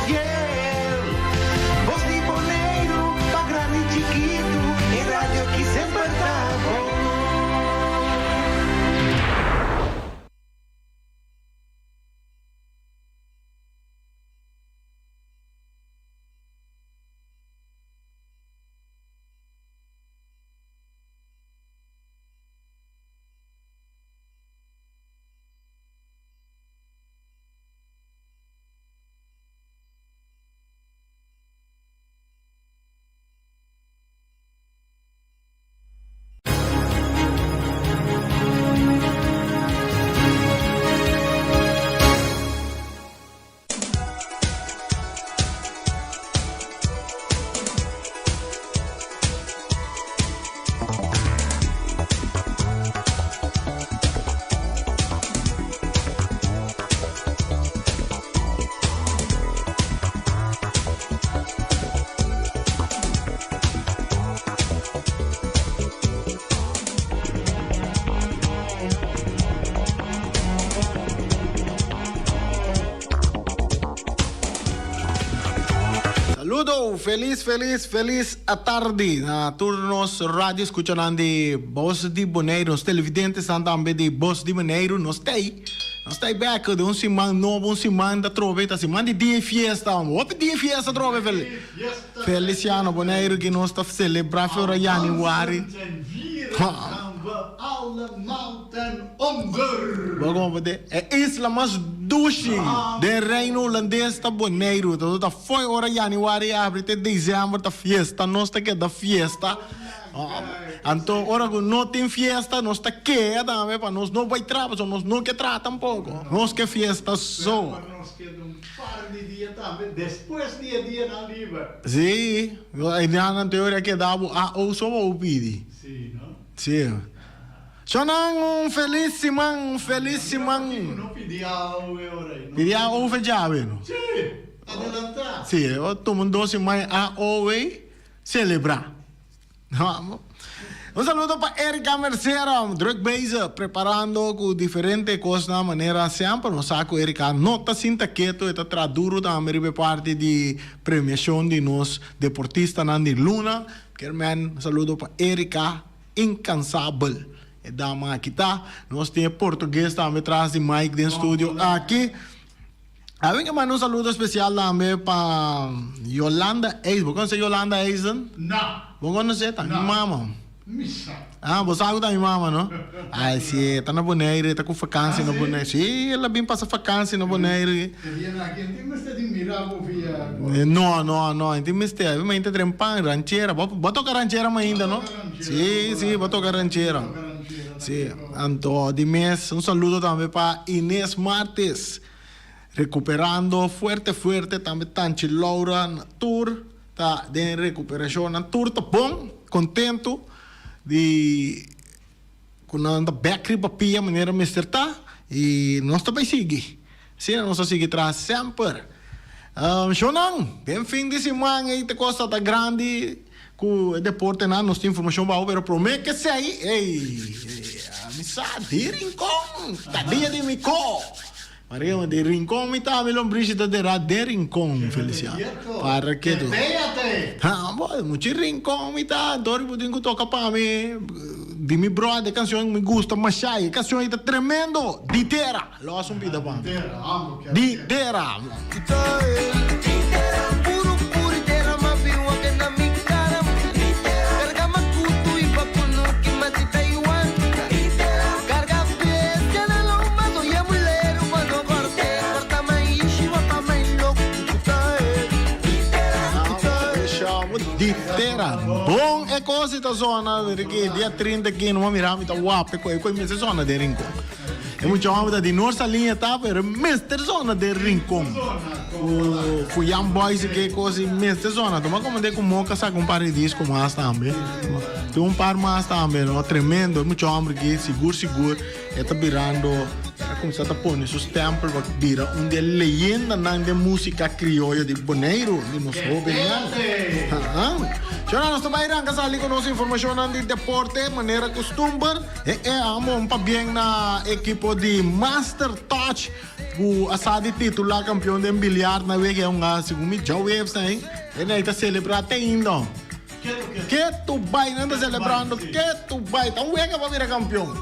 fiel. Voz de Bonaire, pa' grande y chiquito, en radio que siempre está bom. Saludo, feliz a tarde. Na turnos rádio escuchando de Voz de Bonaire, os televidentes também de Voz de Bonaire, nós está back de semana novo, semana da troveta, semana de dia fiesta, op dia fiesta trove Feliciano Bonaire que nós está celebrar fora januário. Alle mountain onder. Vamos ver. É isla mais doce de reino holandês da Bonaire. Então tá foi hora januário abre até dezembro da fiesta, nós tá que da fiesta. Então hora que não tem fiesta, nós tá que também para nós não vai trabalhar, nós não que trata tampouco. Nós que fiesta só. Nós que par de dia também, depois dia na livre. Sim, na teoria que dá a ou só o pedi. Sim, não? Sim. Sonang feliz semana. Não pedi a hora. Pedi a ovo já, velho. Sim, adelantar. Sim, eu tomo 12 mais a OE celebrar. Vamos. Um saludo para Erika Mercera, druk bezig, preparando com diferentes coisas na maneira sempre. Nós saco Erika nota sinta quieto e traduro também de parte de premiação de nós deportistas na Luna. Quermen, saludo para Erika, incansável. E dama kita, nós temos português também atrás de Mike dentro do estúdio aqui. Aí que mandar um saludo especial também para Yolanda Eisen. Você conhece Yolanda Eisen? Não. Você conhece? Tá minha mama. Missa. Ah, você sabe da minha mama, não? Ah, sim, tá na Bonaire, está com vacância na Bonaire. Sim, ela vem passar vacância na Bonaire. Não, tem mistério. Mas ainda trempan, ranchera. Vou tocar ranchera ainda, não? Sim, vou tocar ranchera. Sim, então, de mês, um saludo também para Inês Martes. Recuperando fuerte, também Tanchi Laura na tour. Tá de recuperação na tour, tá bom, contento. De quando anda back para pia maneira mister tá e nós também seguir. Sim, nós seguir atrás sempre. Shonang, bem fim de semana aí te costa tá grande com deporte na nós tem informação para pero promete que sai. Amizade de Rincon, tá dia de Mico. Maria de Rincon, me tá me lombrice da de Rincon, Feliciano. Para que tu? Muito Rincon, me tá, dori putin toca para mim. De mi brother, canção me gusta mais aí, canção aí tá tremendo. Ditera, lo asum pida pa. Ditera. Ditera, bom é coisa da zona, porque dia 30 aqui no Mirami tá guapo, é mesmo zona de Rincon. É muito homem de nossa linha tá, pero mestre zona de Rincon. O Fuyam Boys que coisa mestre zona, toma como de com moca sa com paradis com mais também. Tem um par mais também, não tremendo, muito homem que seguro, tá virando, como se tá pondo seus tempos para virar uma leyenda de música criolla de Bonaire, de nos jovens. Chora, nós também irão casar com nossa informação de deporte, maneira costumbre. Amo um bem na equipe de Master Touch o assado titular campeão de bilhar na vez que é um segundo Joe Waves aí ele está celebrando até ainda que tu vai não está celebrando que tu vai então é que vai virar campeão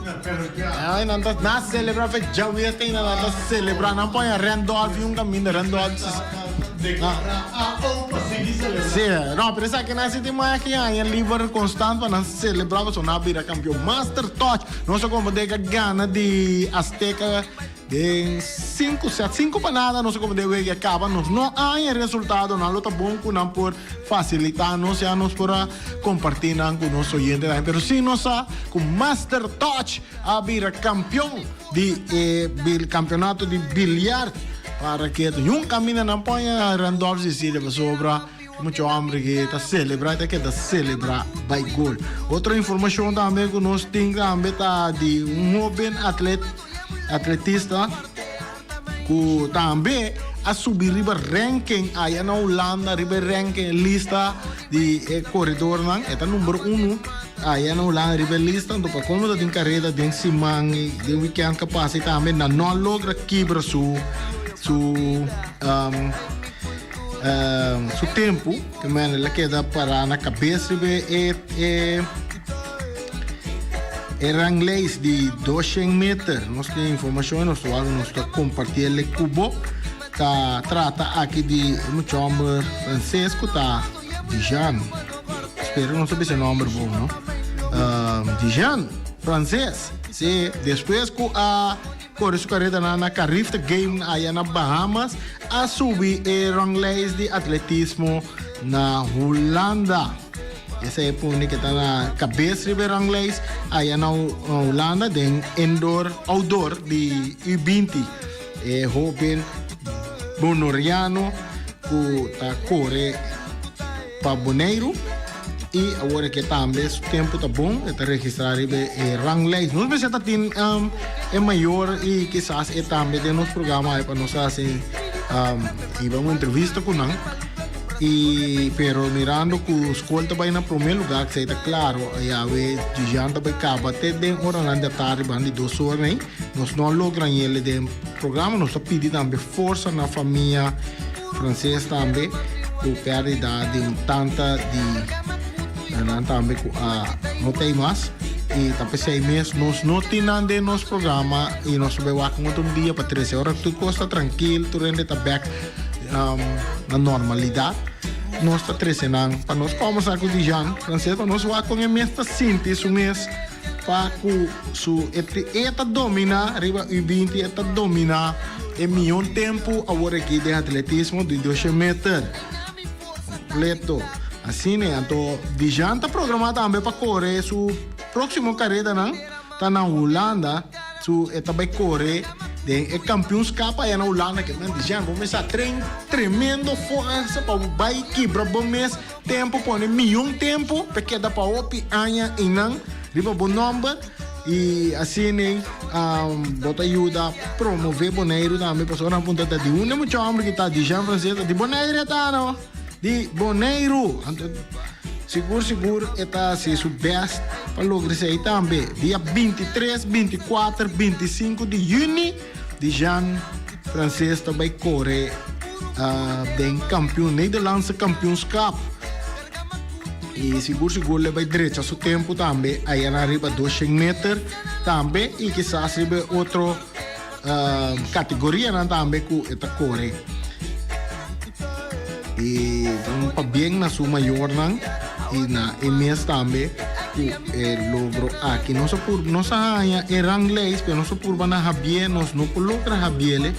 aí não está na celebrando foi Joe Waves tem não está celebrando não põe a Randolph e um caminho Randolph sim, não, por isso é que nós temos aqui em livre constante para celebrar o nosso vira campeão Master Touch nosso como de gana de Azteca de 5 para nada nosso como de que acaba não há resultado não luta bom com não por facilitar nos já nos por compartilhar com nosso oyente pero sim nós com Master Touch a vira campeão de campeonato de bilhar para que um caminho não ponha Randolph Sicília para sobra muito homem que está celebrando que está celebrando by gol outra informação também que nós temos também tá de jovem atletista que também a subir riba ranking aí na Holanda riba ranking lista de corredor não é número 1 aí na Holanda riba lista então para como tem carreira de cima de weekend capaz também não logra quebrar su tempo que ela queda para na cabeça é ranglês de 200 metros nós temos informação nós estamos compartilhando cubo tá trata aqui de muito homem francês que tá Dijan espero não saber se é nome bom não Dijan francês se depois que a por isso carreira na Carifta Game aí na Bahamas a subir o ranglês de atletismo na Holanda. Essa é a que está na cabeça do ranglês aí na Holanda de outdoor de U20 é jovem bonoriano que está corre para Boneiro e agora que também o tempo está bom está registrado o ranglês não sei se está é maior e quizás é também de nosso programa para nós fazer uma entrevista com ele e pero mirando que o escola vai na primeiro lugar que está claro aí a ver de janta vai acabar até de hora da tarde bande 2 horas né nós não logramos ele de programa nós está pedindo também força na família francesa também por perda de tanta de também não tem mais e também 6 meses nós não temos de nosso programa e nós vamos com outro dia para 13 horas tu costa tranquilo tu rende tá back na normalidade nós está 13 anos para nós conversar com o Dijan francês para nós vamos com a mesma síntese o mês para que eta domina arriba U20 eta domina e milhão tempo agora aqui de atletismo de 200 metros completo assim né então Dijan está programado também para correr sua próxima carreira não está na Holanda su eta vai correr de campeões capa aí na Holanda que não Dijan vamos começar tremendo força para vai quebrar bom mês tempo põe milhão tempo porque dá para opi anha e não riba bom número e assim né bota ajuda a promover Boneiro também pessoa na ponta de uma muito homem que está Dijan francesa de Boneiro tá não de Boneiro seguro está se o best para lograr isso aí também dia 23, 24, 25 de junho de Jean francês também corre den campeão Nederlandse Kampioenschap e seguro ele vai direito a seu tempo também aí na riba 200 metros também e quizás riba outra categoria também que está corre e para bem na sua maior e na mês também o logro aqui não só por nossa rainha é ranglês mas não só por bana habie nós não por logra habiele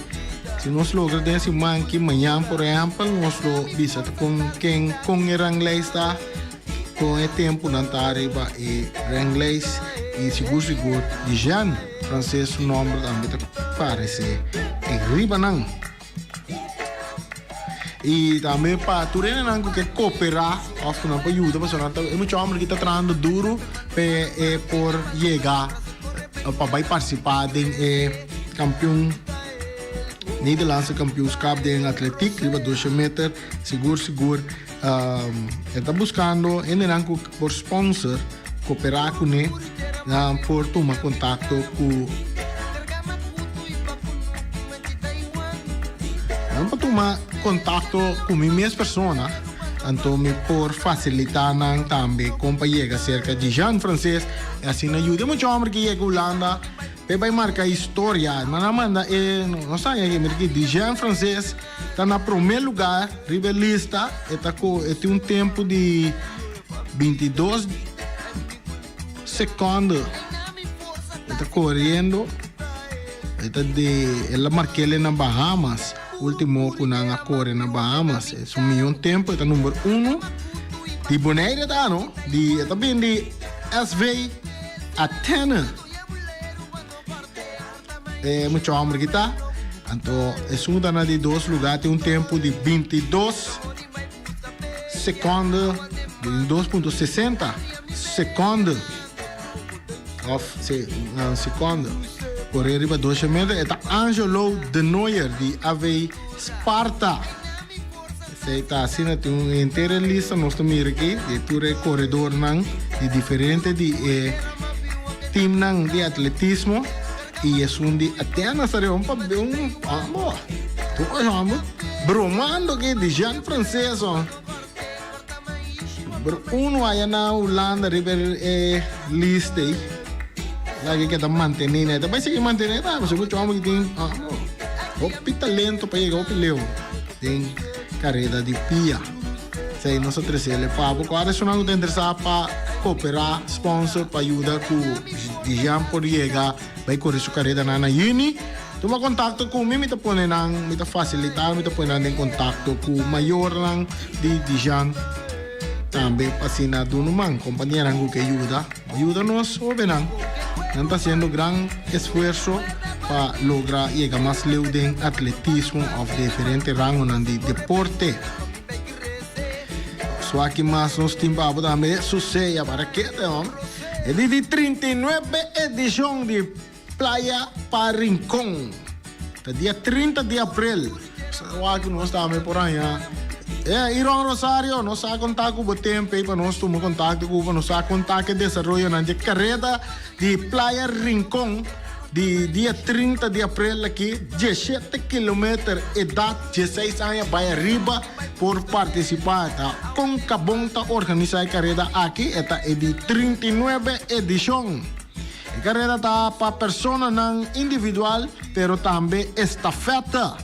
se nós logra desse man que manhã por exemplo nós lo bisa com quem com o ranglês está com o tempo não tá arriba e ranglês e seguro de Jean francês o nome também parece e riba não e também para turena nango que cooperar acho não pode ajudar mas não é muito homem que está trabalhando duro por chegar para vai participar de campeão Nederlandse Kampioenschap de atletismo riba 200 metros seguro está buscando ele nango por sponsor cooperar com ele por tomar contato com Eu vou tomar contato com minhas pessoas, então me por facilitar também como chega cerca de Jean francês, e assim ajuda muito homem que chega a Holanda, vai marcar história, mas não sei que de Jean francês está na primeiro lugar, rivalista, tem um tempo de 22 segundos, está correndo, ela marcou ele na Bahamas. Último que nang corre na Bahamas é um tempo, é número 1 de Bonaire, tá, não? De também de SV Athena. É muito homem que tá. Então, é uma de dois lugares, tem um tempo de 22 segundos, 22,60 segundos. Segundo. Correr arriba 12 metros. Está Angelo De Nooijer, de AV Sparta. Você está assim, tem uma inteira lista, nós estamos aqui, de todo o corredor de diferente de time de atletismo. E é de Atenas, sabe? Bromando aqui de Jean francês. Aí na Holanda, lista aí. Lagi kita mantener, tapi sige mantener ta, kasi muito homem que tem talento para chegar ao pileu, tem carreira de pia. Sei nós três ele papo, agora se não tem interessado para cooperar, sponsor para ajudar com de Jean por chegar, vai correr sua carreira na uni. Toma contato com mim, me tá facilitar, me tá ponendo em contato com o maior de Jean. Também assim na Dunuman, companhia que ajuda-nos, não está fazendo grande esforço para lograr chegar mais leve em atletismo ou diferentes rangos de deporte. Só que mais nos timbamos também sucesso para que é de 39 edição de Playa para Rincón, dia 30 de abril. Só que nós estamos por aí. Irão Rosario, nós a contar com o tempo para nós tomar contato com nós a contar que desenvolve na carreira de Playa Rincón de dia 30 de abril aqui, 17 km, idade 16 anos vai arriba por participar. Tá? Com Cabong está organizar a carreira aqui, esta é de 39 edição. A carreira está para pessoa não individual, pero também estafeta.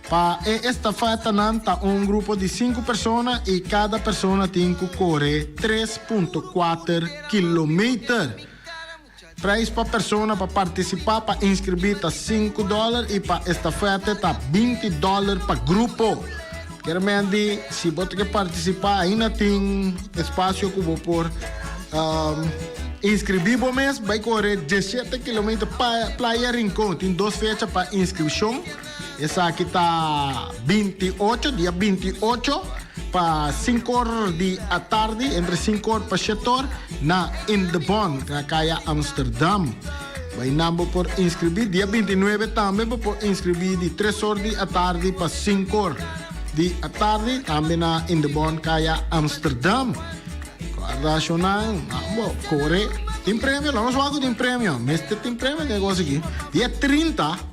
Para esta festa está um grupo de 5 pessoas e cada pessoa tem que correr 3,4 km. Preço para pessoa para participar, para inscrever está $5 e para esta festa está $20 para grupo. Querendo se você quer participar, ainda tem espaço que vou por inscrever o mês, vai correr 17 km para Playa Rincón. Tem 2 fechas para inscrição. Essa aqui está 28, dia 28, para 5 horas da tarde, entre 5 horas para 7 horas, na In The Bond, na Caia Amsterdam. Vai nabo por inscrever, dia 29 também por inscrever de 3 horas da tarde para 5 horas da tarde, também na In The Bond, Caia Amsterdam. Nacional, corre, tem prêmio, vamos falar com prêmio, mas tem prêmio negócio aqui. Dia 30,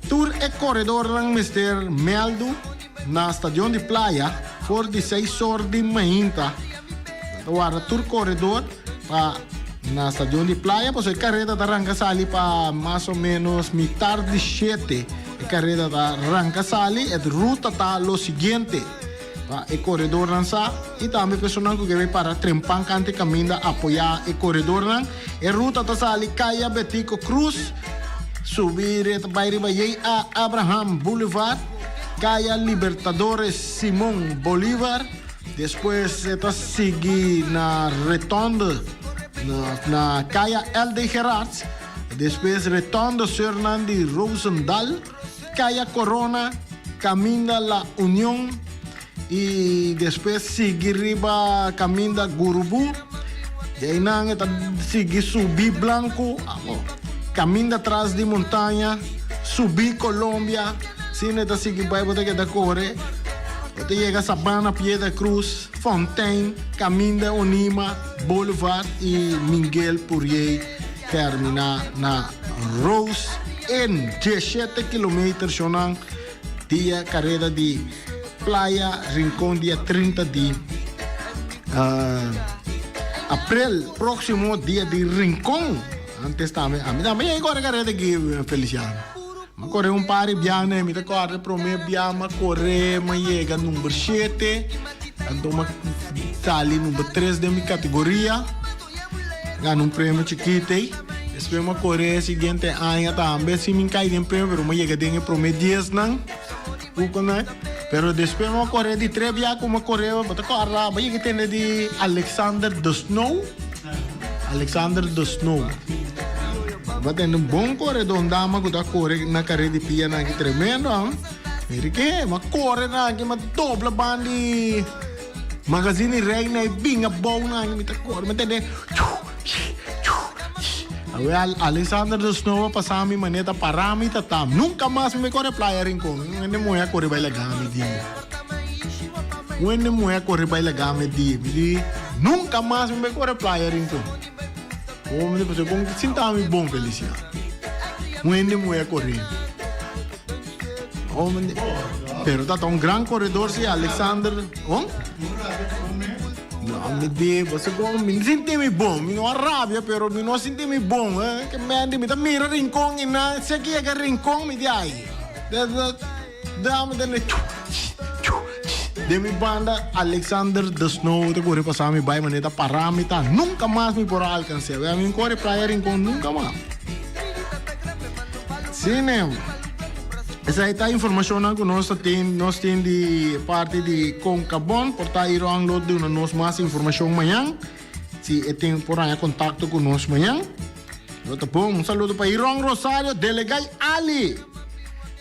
Tour e corredor ng Mr. Meldo na Estação de Playa for 16 horas de manhã. Agora, tour corredor na Estação de Playa, pois a carreira arranca sali para mais ou menos metade de 7. A carreira arranca sali, a ruta está lo seguinte. O corredor lança e também pessoal que vai para trempar cante caminho apoiar o corredor lang. A ruta está sali Caia Betico Cruz. Subir a Abraham Boulevard, Caia Libertadores Simón Bolívar, depois está seguir na Retonda, na Caia El de Gerards, depois Retonda Fernando Rosendal, Caia Corona, Caminho La União e depois seguir riba Caminho da Gurubu, e aí não seguir Subir Blanco. Caminho atrás de montanha, subir Colômbia, se não está seguindo para você que correr, você chega a Sabana, Piedra Cruz, Fontaine, Caminho de Onima, Boulevard e Miguel Purier terminar na Rose em 17 km, dia carreira de Playa Rincón, dia 30 de abril, próximo dia de Rincón. Antes também, a mim agora carreira aqui, Feliciano. Mas corre par de biane, me corre prome biama, corre, mas chega número 7, então tá ali número 3 da minha categoria. Ganha prêmio chiquito. Depois eu correr seguinte ano também, se me cai de prêmio, pero eu chega de prome 10 não. Pero depois eu correr de 3 biá como correr, bota corra, mas chega tem de Alexander the Snow. Alexander the Snow. Mas tem bom corredor, dama que dá correr na carreira de pia na que tremendo, que mas corre na que mas dobra bandi magazine reina e binga bom na que me tá corre, mas tem Alexander the Snow passami maneta parami tatam nunca mais me corre playa Rincón não moia corre baila game di não moia corre baila game di nunca mais me corre playa Rincón. Oh, depois eu vou sentar me bom Felicia. Não moia correr. Oh, pero tá um grande corredor se Alexander, não me dê, você me senti-me bom, me não arrabia, pero me não senti-me bom, que me tá mira Rincón e na, se aqui é que Rincón me dai. Dá-me de mi banda Alexander the Snow, te corre passar me vai maneta paramita, nunca mais me por alcançar. A mim corre praia Rincón nunca mais. Sim, essa aí tá a informação que nós temos de parte de Concabon, por tá ir ao download de nós mais informação amanhã. Se tem por aí contato conosco amanhã. Tá bom, saludo para Irão Rosário, Delegay Ali.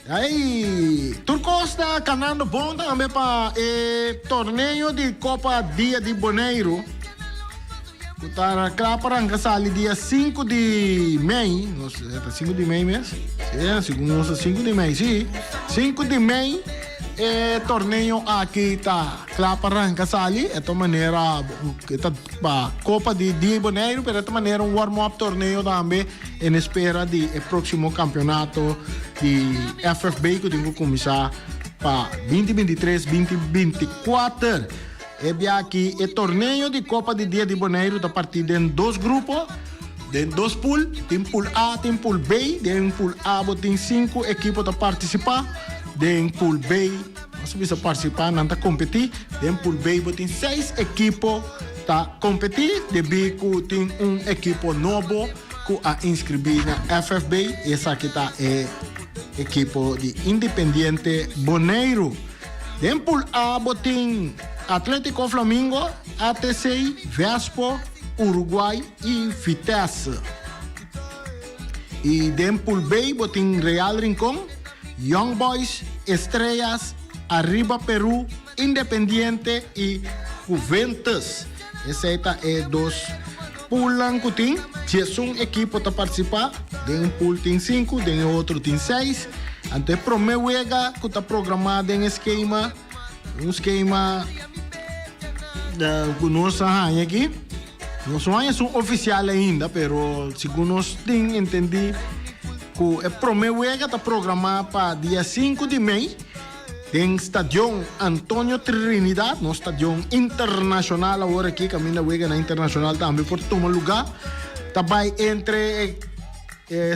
Aí, Turco está ganhando bom também para torneio de Copa Dia de Boneiro. Para Claparanga sali dia 5 de Mei, nossa, 5 de Mei mesmo? É, segundo nosso 5 de Mei, sim. 5 de Mei, torneio aqui tá Claparanga sali, esta maneira, para Copa de Dia de Boneiro, pero esta maneira warm-up torneio também, em espera de próximo campeonato de FFB que tem que começar para 2023-2024. Aqui é torneio de Copa de Dia de Boneiro, da partida em 2 grupos, em 2 pools, tem pool A, tem pool B, em pool A tem 5 equipos a participar, em pool B, você precisa participar, não está competir, em pool B tem 6 equipos a competir, de B tem equipo novo que a inscrever na FFB, essa aqui está é equipo de Independiente Boneiro. Em pool A tem Atlético Flamingo, ATC, Vespo, Uruguai e Vitesse. E em pool B tem Real Rincón, Young Boys, Estrellas, Arriba Peru, Independiente e Juventus. Essa é 2 pools que tem. Se um equipo a participar, de um pool tem 5, de outro tem 6. Então, primeiro que está programado em esquema, um esquema que nós aqui. Nós não somos oficiais ainda, mas segundo nós entendi que o primeiro que está programado para dia 5 de Mei, em Estádio Antônio Trinidad, no Estádio Internacional, agora aqui, caminho na Internacional também por tomar lugar. Também entre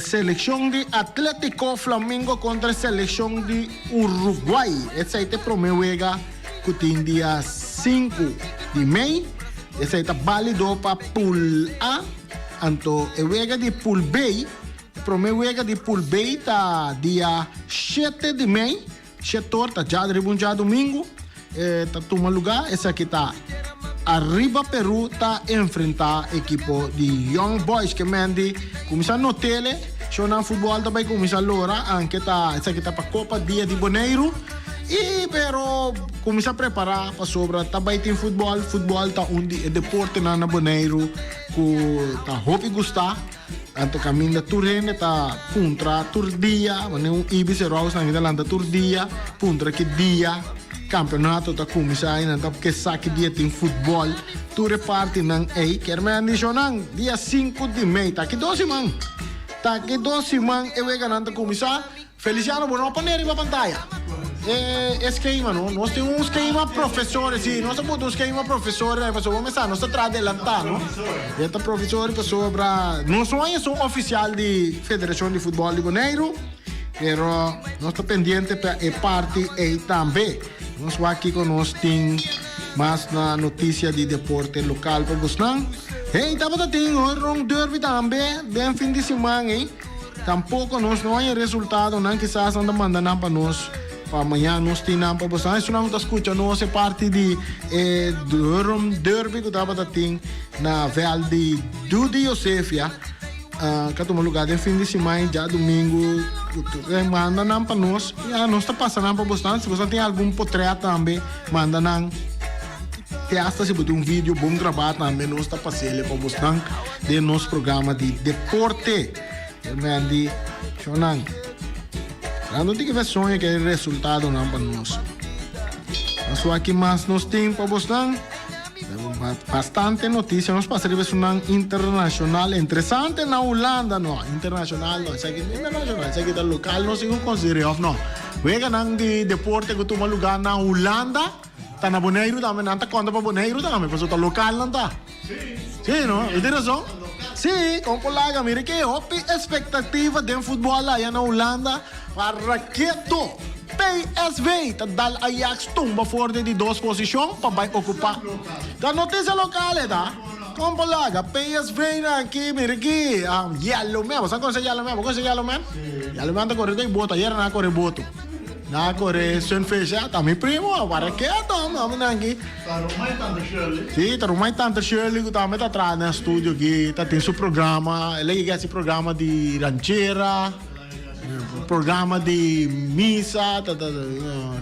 seleção de Atlético Flamingo contra a seleção de Uruguai. Esse aí é o primeiro que tem dia 5 de Mei. Esse aí está válido para Pool A. Então, o de Pool B, o primeiro de Pool B está dia 7 de Mei. 7 horas, já de domingo. Está tomando lugar. Esse aqui está Arriba Peru está enfrentar a equipo de Young Boys que mande começar no tele, jogar futebol também começar agora, anche tá essa aqui tá para Copa Dia de Boneiro e pero começar a preparar para sobra também tem futebol tá onde é deporte na Boneiro que tá hobby gostar anto caminho turene tá contra turdia, mas um ibis rouse na Irlanda turdia, contra que dia campeonato da começar ainda porque saque dia tem futebol tu reparte nang quer me andar dia 5 de Mei tá aqui 12 man eu ganhando começar Feliciano, vou não panela na pantalla esquema, no? Nós temos um esquema professor, sim. Nós temos um esquema professor, pessoa começar, nós estamos adelantar, no? Este professor, pessoa para... Nós somos oficial de Federação de Futebol de Bonaire, pero nós estamos pendentes para a parte e também. Nós vamos aqui com nós tem mais na notícia de deporte local para buscar. Hey, estava tendo um derby também, bem fim de semana, hein? Tampouco nós não há resultado, não quizás anda mandando para nós. Para amanhã nós temos para você. Se não está escutando, nós é parte de derby que estava tendo na Val de Josefia. Que é um lugar de fim de semana, já domingo, manda não para nós. E nós está passando para você. Se você tem algum portrait também, manda não. Se você tem um vídeo bom gravado também, nós está passando para você de nosso programa de deporte. Mandi, Shonan. Não tem que ver sonho que é resultado não para nós. Nós aqui mais nos temos para você. Bastante notícia, nós passamos uma internacional interessante na Holanda, não, internacional, não, isso aqui é internacional, isso aqui é local, não se considera off, não. Vega nang de deporte que tu lugar na Holanda, tá na Bonaire também, não tá conta para Bonaire também, mas tá local não tá. Sim, não, é razão. Sim, como colega, mire que há expectativa de futebol lá na Holanda para que tu PSV tá dal Ajax tumba fora de 2 posições para vai ocupar. Da notícia local, tá? Como colega, PSV na aqui, mire aqui, Yellow Man, sabe qual é Yellow Man? Qual é Yellow Man? Yellow Man tá correndo e bota, era na corre boto. Na corre Sunfisher, tá meu primo, para que tá, não, aqui. Sim, tá rumai tanto Shirley que tá meta atrás no estúdio aqui, tá tem seu programa, ele é esse programa de ranchera, programa de missa,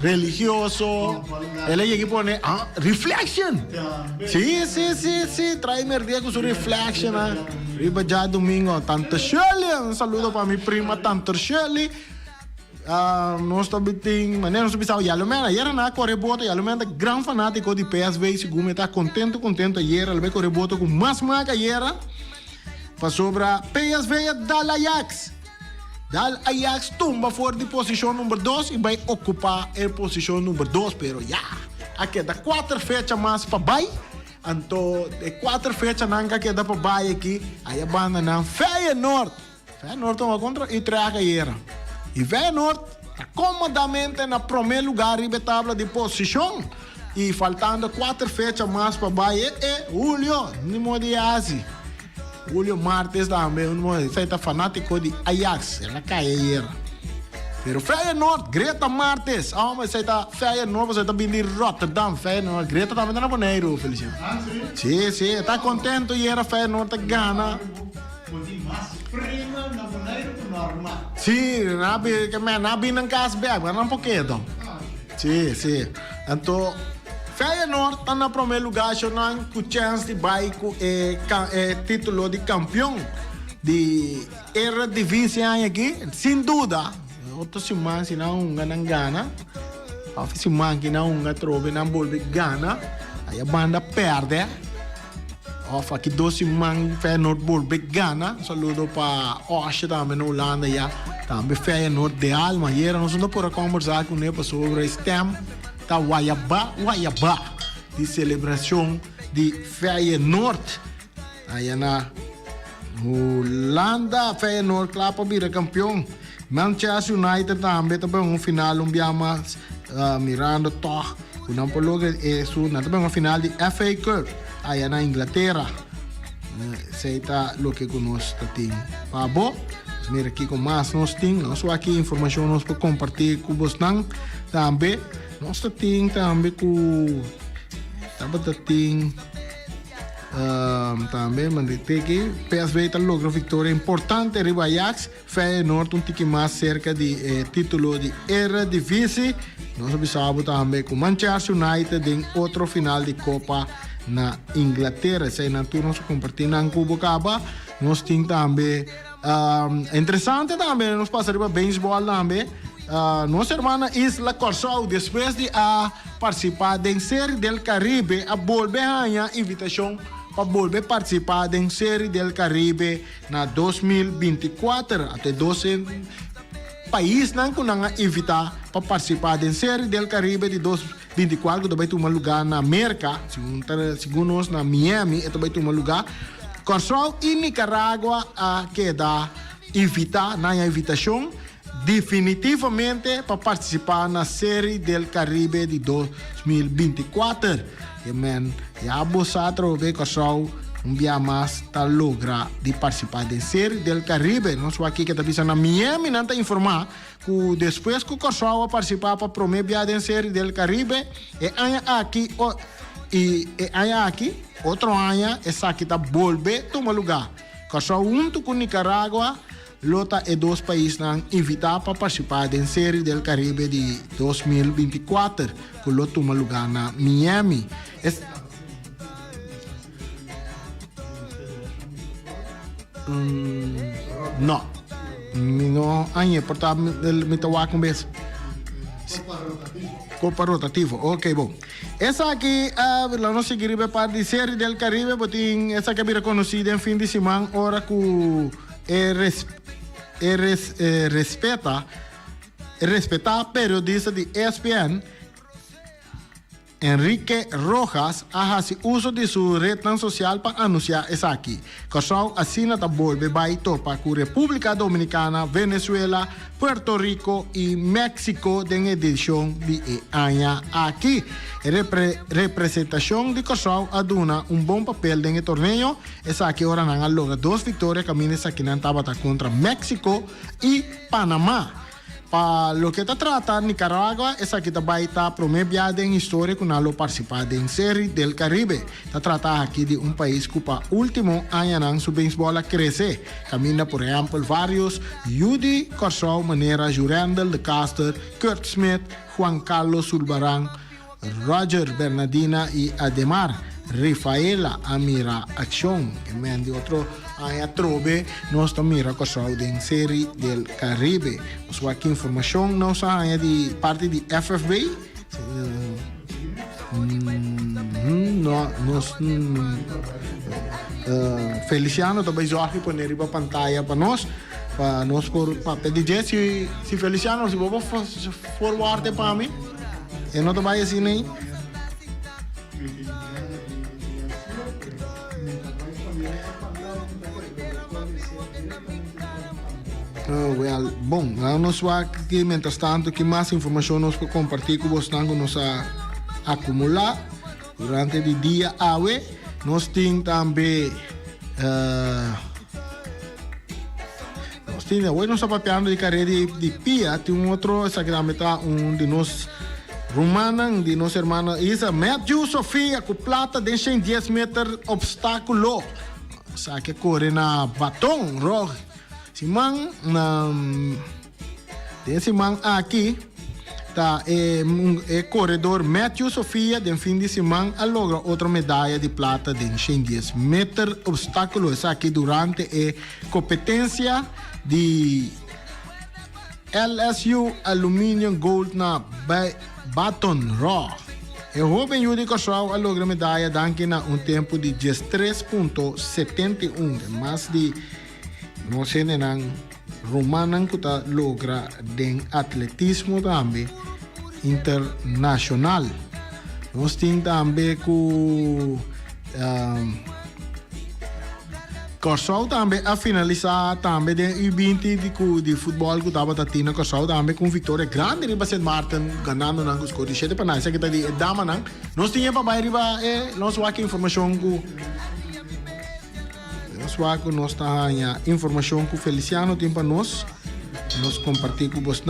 religioso, ele é aqui põe reflection. Sim, traz merda com sua reflection, riba já domingo, tanto Shirley, um saludo para minha prima, tanto Shirley. Nós também temos, mas nós sabemos, Yellow Man, era na Correboto, Yellow Man é grande fanático de PSV, segundo está contento, era, ele vai Correboto com mais marca, era, para sobre PSV da Ajax. Da Ajax tumba fora de posição número 2 e vai ocupar a posição número 2, pero aqui dá 4 fechas mais para baixo, então, de 4 fechas não queda para baixo aqui, aí a banda não, Feyenoord toma contra e traga era. E Feyenoord está comodamente na primeiro lugar na tabela de posição. E faltando 4 fechas mais para baixo, Julio, no de Asi. Julio Martes também, você está fanático de Ajax, ela caiu. Pero Feyenoord, Greta Martes, mas você está Feyenoord, você está vindo de Rotterdam, Feyenoord, Greta também está na Bonaire, Feliciano. Sim, está contente e era Feyenoord gana. Prima na Bonaire normal. Sim, nabi ng cashback, mas não pouquinho. Sim. Então, Feyenoord está na primeiro lugar, com chance de bair com o título de campeão de Eredivisie aqui, sem dúvida. Outro semana, se não gana, semana que não trove, não volve gana, aí a banda perde. Aqui 2 semanas Feyenoord volve gana. Saludo para Osha também na Holanda, também Feyenoord de Alma. E nós vamos por conversar com ele sobre esse tema da Wayaba de celebração de Feyenoord. Aí na Holanda, Feyenoord claro para vir campeão. Manchester United também um final mirando toch. Não por logo também uma final de FA Cup. Aí na Inglaterra, sei tá o que nós tem. Tá bom? Mira aqui com mais nós tem, nós aqui informação nós para compartilhar com vocês também. Nós tem também com também mandei que PSV está logra vitória importante riba Ajax, Feyenoord tique mais cerca de título de Eredivisie. Nós sabemos também com Manchester United em outro final de Copa na Inglaterra. Sei na turno nós compartilhamos em Cubo Caba. Nós temos também interessante também nós passamos para beisebol também. Nossa irmã Isla Corsol, depois de participar da Série del Caribe, a volver a invitação para volver participar da Série del Caribe na 2024 até 12 país não kunanga evitar para participar da série del Caribe de 2024 que vai ter um lugar na América, segundo nós na Miami, vai ter um lugar. Consul em Nicarágua a queda evitar na invitação definitivamente para participar na série del Caribe de 2024. E man, já bosatro ve Consul dia mais está logra de participar da série del Caribe. Nós aqui que está pensando na Miami não está informar que depois que o Consul vai participar para promover da série del Caribe aqui outro ano essa aqui está volver toma lugar. Consul junto com Nicarágua lota e dois países não invitar para participar da série del Caribe de 2024 que lota toma lugar na Miami. No, año porta me tawa com vez. Copa rotativo. Ok, bom. Essa aqui la nossa seguir para de série del Caribe, botin essa que é reconhecida em fim de semana, ora que respeitar periodista de ESPN Enrique Rojas hace uso de su red social para anunciar eso aquí. Consul assina da volve vai topa con República Dominicana, Venezuela, Puerto Rico y México en edición de año aquí. Representación de Consul aduna un buen papel en el torneo. Esa aquí ahora han logrado dos victorias caminas aquí en Tabata contra México y Panamá. Para lo que está tratando Nicaragua, essa aqui também está promovida em história com ela participar em série del Caribe. Está tratando aqui de país que para último ano não su beisebol cresce. Camina, por exemplo, vários Judy Consul, Manera, Jurendel de Caster, Kurt Smith, Juan Carlos Zulbarán, Roger Bernardina e Ademar Rafaela Amira Action. Que men de outro a trove nós mira Consul em série del Caribe. Nós aqui informação não sai de parte de FFB. Feliciano também joga para nele para pantalla para nós por pedir se Feliciano se vou forward para mim e não vai assim nem. Bom, nós vamos aqui, mientras tanto, que mais informação nós podemos compartilhar com vocês, nós acumular durante o dia awe. Nós temos também, hoje nós estamos falando de carreira de pia, tem outro, essa aqui também está de nós romana, de nossa irmã Isa, Matthew Sofia, com plata de 10 metros obstáculo. Essa aqui corre na batom, rojo. Simang esse man aqui tá corredor Matthew Sofia de fim de semana a logra outra medalha de plata de 10 metros obstáculo essa aqui durante a competência de LSU Aluminium Gold na Baton Rouge. O jovem Judy Consul a logra medalha danke na tempo de 13.71 mais de não sei nem romanan que está logra den atletismo também internacional. Nós temos também que Consul também a finalizar também de U20 de futebol que estava tendo Consul também com vitória grande riba St. Martin ganhando na score de 7 para nós que está de dama não nós tínhamos para riba nós aqui informação que nós está informação que o Feliciano tem para nós compartilhar com vocês.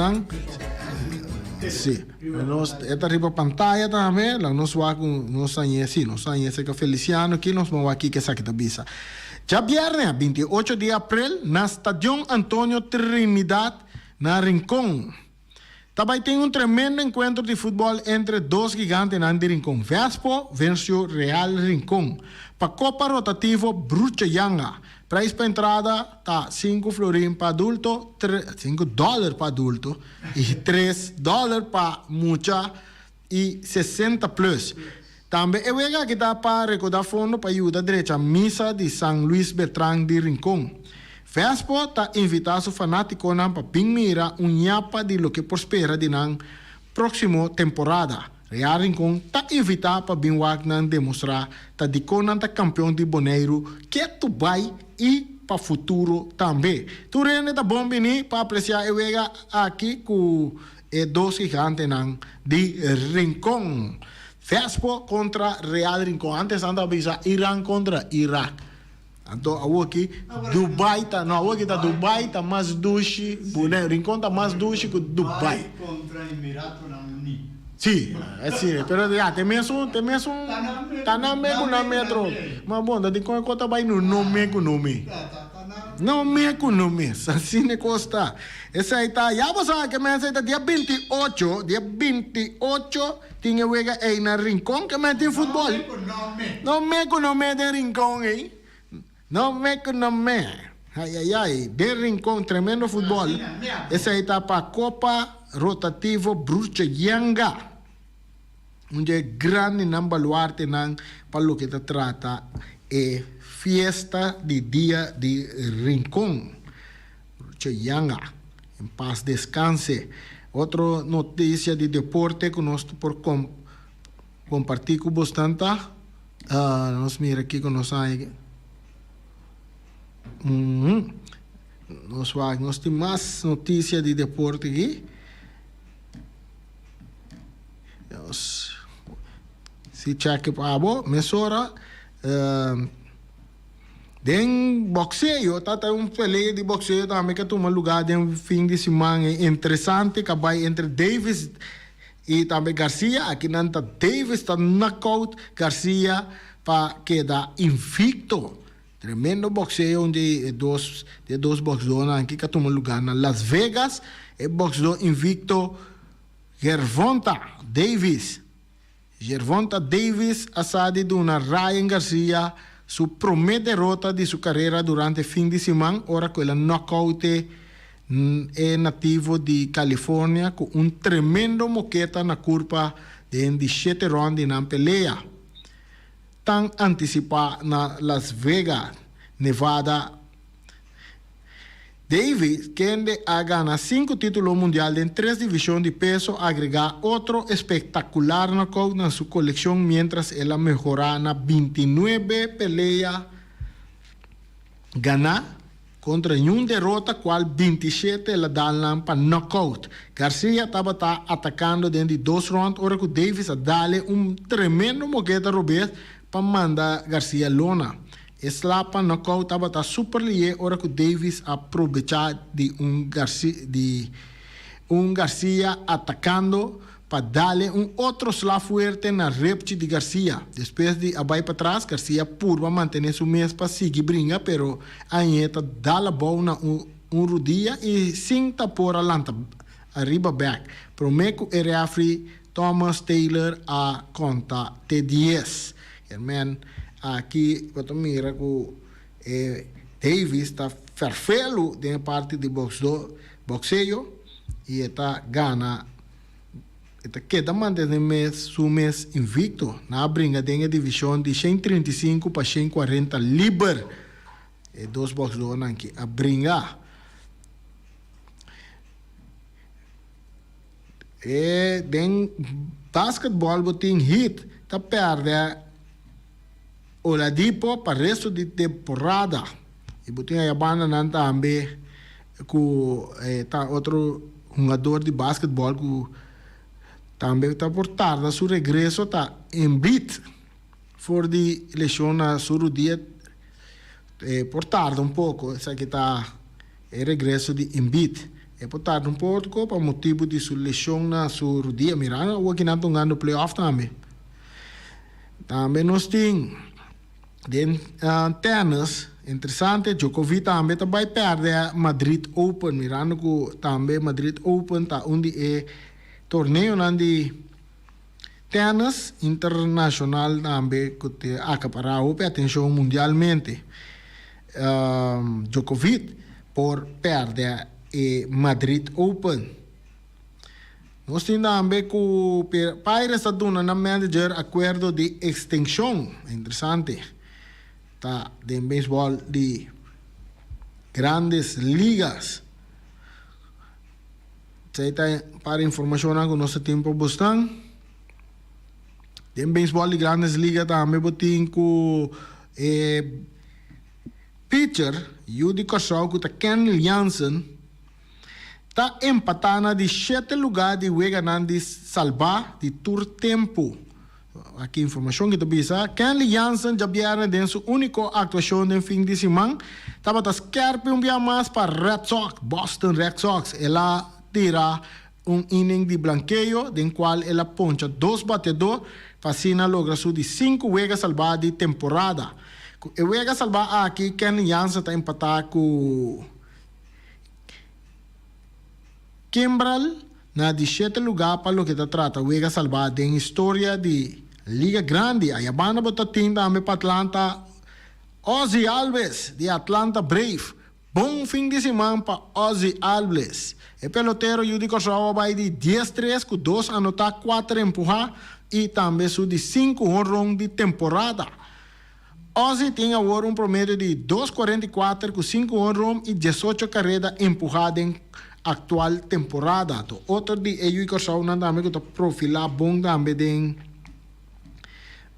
Sim, nós está riba pantalla também, nós conhece que o Feliciano aqui nós vamos aqui que essa aqui tá bisa. Já viernes 28 de abril na Estadio Antonio Trinidad na Rincón. Também tem tremendo encontro de futebol entre dois gigantes na Rincón. Vespo venceu Real Rincón. Para Copa Rotativo Brucha Yanga. Preço para entrada tá 5 florim para adulto, $5 para adulto e $3 para mucha e 60 plus. Também eu vou aqui para recordar fundo para ajuda direita missa de São Luís Bertrand de Rincón. Vespo ta invita su fanático nan pa bing mira un ñapa di lo que prospera di nan próximo temporada. Real Rincón ta invita pa bing wak nan demonstra ta di konan ta campeão de Bonaire que tu vai e pa futuro também. Tu rende ta bom bini pa apreciar e wega aqui com dos gigantes nan de Rincón. Vespo contra Real Rincón. Antes anda bisa Irán contra Irak. Então, aqui, Dubai tá, não, aqui tá Dubai tá mais doce, Bonaire, Rincón tá mais doce que Dubai. Contra Emirato Unido. Sì, sì, però tem mesmo, tá na mesmo na metro. Mas bom, di come conta vai no nome com nome. Nome com nome, assim ne costa. Essa aí tá, já você que me aceita dia 28, tinha wega aí na Rincón que me tem futebol. Nome com nome de Rincón aí. Nome com nome. Ai, de Rincón, tremendo futebol. Essa aí tá para Copa Rotativo Bruce Yanga. Onde é grande na baluarte nan para o que te trata é fiesta de dia de Rincón. Bruce Yanga. Em paz descanse. Outra notícia de deporte que nós por compartilhar com bastante. Nós mira aqui que nós aí. Nós temos mais notícias de deporte aqui. Se cheque para abo, mesora. Den boxeio, tá peleia de boxeio também que toma lugar de fim de semana interessante, que vai entre Davis e também Garcia. Aqui não tá Davis, tá knockout Garcia para quedar invicto. Tremendo boxeio onde dois boxeadores aqui que tomam lugar na Las Vegas. É boxeador invicto Gervonta Davis. Gervonta Davis assade de uma Ryan Garcia sua primeira derrota de sua carreira durante o fim de semana. Ora que ele knockout é nativo de Califórnia com tremendo moqueta na curva de 7 rounds na peleia. Tan antecipado na Las Vegas, Nevada. Davis, quem ha ganado 5 títulos mundiais em 3 divisões de peso, agrega outro espetacular knockout na sua coleção, mientras ela melhora na 29 peleas, gana contra uma derrota, qual 27 ela dá para knockout. Garcia estava atacando dentro de 2 rounds, ora que Davis a dá-lhe tremendo moqueta Robert para mandar Garcia lona. Slapa knockout estava super lié, ora que Davis aproveitar de Garcia atacando para dar-lhe outro slap fuerte na repte de Garcia. Depois de abai para trás, Garcia purva manter seu mês para seguir brinca, pero ainda dá a bola na rodia e sem tapor arriba back. Promeco é refri Thomas Taylor a conta T10. Man, aqui quando mira que Davis está perfeito de parte de boxeio e está ganha, está queda mantendo seu mês invicto na brinca de divisão de 135 para 140 libras. E 2 boxeadores aqui a brincar. E den basquetebol botin hit está perde Oladipo para o resto de temporada. E botin a banda não também com outro jogador de basquetebol que também está por tarde seu regresso está em bit for de lesão na seu dia por tarde pouco essa que está regresso de Embiid é por tarde pouco para motivo de sua lesão na seu dia mirando o que não estão ganhando playoff também nós temos tennis interessante Djokovic também vai perder Madrid Open mirando que também Madrid Open está onde é torneio de tennis internacional também que te acaparou a atenção mundialmente Djokovic por perder Madrid Open. Nós temos também que o Pirates está dando na manager acordo de extensão interessante tá de beisebol de Grandes Ligas. Para informação que nosso tempo bastante. Tem beisebol de Grandes Ligas também botin com pitcher Judy Kershaw com Kenley Jansen tá empatando de 7 lugar de Weganan de salvar de tour tempo. Aqui informação que tu bisa. Kenley Jansen já vieram de sua única atuação no fim de semana. Estava a escarpe dia mais para Red Sox, Boston Red Sox. Ela tira inning de blanqueio, den qual ela poncha 2 batedores, fascina logra su de 5 juegos salvados de temporada. O juego salvado aqui, Kenley Jansen está empatado com Kimbrel na 17 lugar para o que se trata. O juego salvado em história de Liga Grande. Aí a banda bota tinta para Atlanta. Ozzy Alves, de Atlanta Brave. Bom fim de semana para Ozzy Alves. O pelotero Judy Kershaw vai de 10-3, com 2 anotar, 4 empurrar e também su de 5 home run de temporada. Ozzy tem agora promédio de 2.44 com 5 home run e 18 carreras empurradas em atual temporada. Outro de Judy Kershaw também que profilar bom também em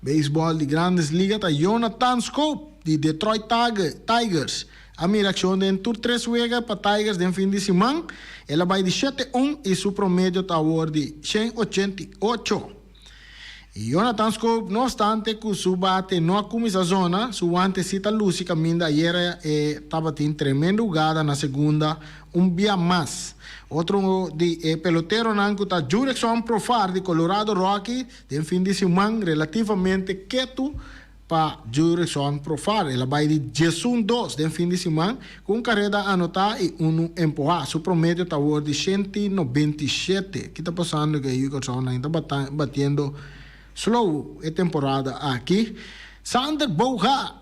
beisebol de Grandes Ligas. Jonathan Schoop de Detroit Tigers. A minha ação de tour 3 juega para Tigers de fim de semana. Ela vai de 7-1 e seu promédio está agora de 188. E Jonathan Schoop, não obstante que o bate não começa a zona, seu antecita Lucy Caminda ayer estava tendo tremenda jogada na segunda, dia mais. Outro de pelotero nanco está Jurickson Profar de Colorado Rockies, de fim de semana relativamente quieto para Jurickson Profar. Ela vai de 2 de fim de semana, com carreira anotar e empurrar. Seu promédio está agora de 197. O que está passando que Jurickson está batendo slow a temporada aqui. Sander Bogar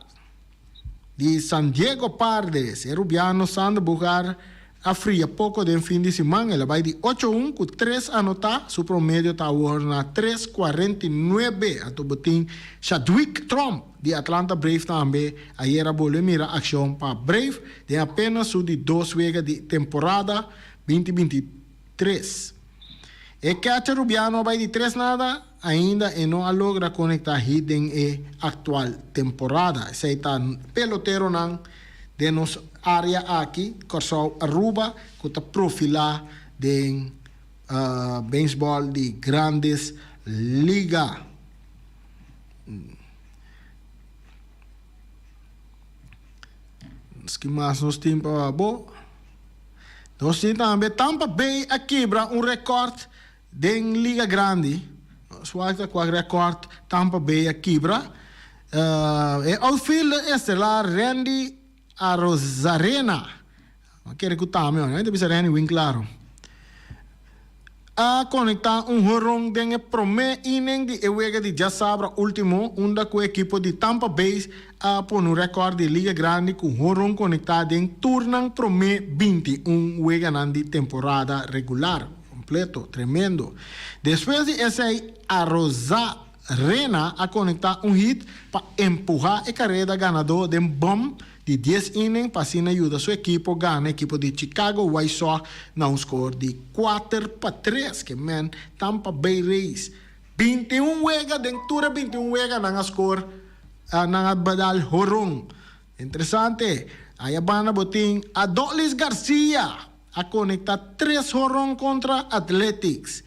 de San Diego Padres. O rubiano Sander Bogar a fria pouco de fim de semana. Ela vai de 8-1 com 3 anotar. Seu promédio está agora na 3.49. A botin Chadwick Trump de Atlanta Brave também. Aí era bom mira ação para Brave. Tem apenas su de 2 jogos de temporada 2023. E catcher rubiano vai de 3 nada. Ainda não logra conectar hit em atual temporada. Esse está pelotero nan de nos área aqui, Kershaw Aruba, que está profilar de beisebol de Grandes Ligas. Que mais nós temos para bom? Nós temos também Tampa Bay a quebrar recorde de Liga Grande. Suelta com o recorde Tampa Bay a quebra. Outfield estelar Randy Arozarena. Quero que o tame, não deve ser Randy Wing, claro. A conectar horror de primeiro inning de juego de já sabra último, onde com o equipo de Tampa Bay a pôr um recorde de Liga Grande com horror conectado em turno primeiro 21 juegos de temporada regular. Completo, tremendo. Depois de esse Arozarena a conectar hit para empurrar a carreira ganador de bom de 10 innings para assim ajudar sua equipo ganha, equipo de Chicago White Sox na score de 4-3, que man, Tampa Bay Rays 21 juega, dentro 21 juega na score na badal horong. Interessante. Aí a banda botin Adolis Garcia a conectar 3 horong contra Athletics.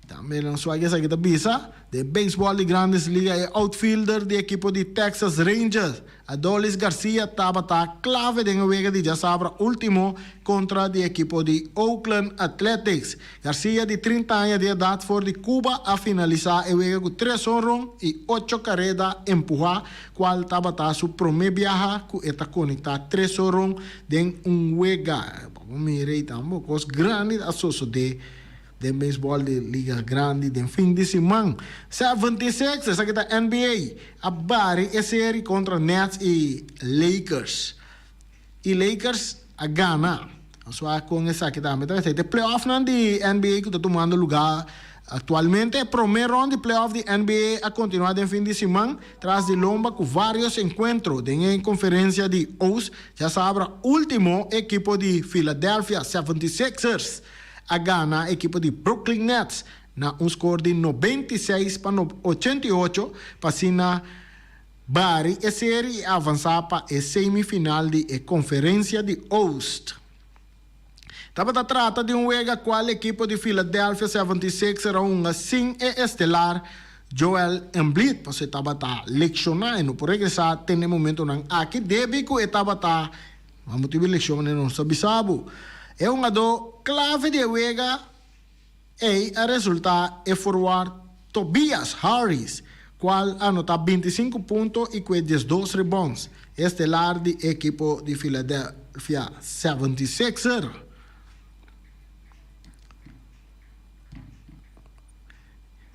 Também não só que kita bisa de beisebol de Grandes Ligas e outfielder de equipo de Texas Rangers. Adolis Garcia estava clave de juego de já sabra último contra de equipo de Oakland Athletics. Garcia de 30 anos de idade for de Cuba a finalizar o juego com 3 honrón e 8 carreras empurrar, qual estava su primeiro viaje com esta conectar 3 honrón de juego. Mirei também coisa grande a sosso de beisebol de Liga Grande de fim de semana. 76, essa aqui da NBA. A Barry é série contra Nets e Lakers. E Lakers a Gana. Só com essa aqui também. Então, esse playoff de NBA que está tomando lugar Atualmente, el primer round de playoff de NBA ha continuado en fin de semana tras de lomba con varios encuentros. En conferencia de Ost ya se habrá último equipo de Philadelphia 76ers a gana equipo de Brooklyn Nets na un score de 96-88 para sina Bari e serie avançar para a semifinal de conferência de Ost. Tabata trata de juego qual equipo de Philadelphia 76 era sin estelar Joel Embiid, porque tabata leccionando por regresar tem momento nan aqui deve que tabata vamos ter leccionando não sabe sabo. É do clave de juego e a resultado é forward Tobias Harris, qual anota 25 pontos e 12 rebounds, estelar de equipo de Philadelphia 76er.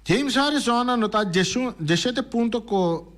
James Harrison anota 17 pontos,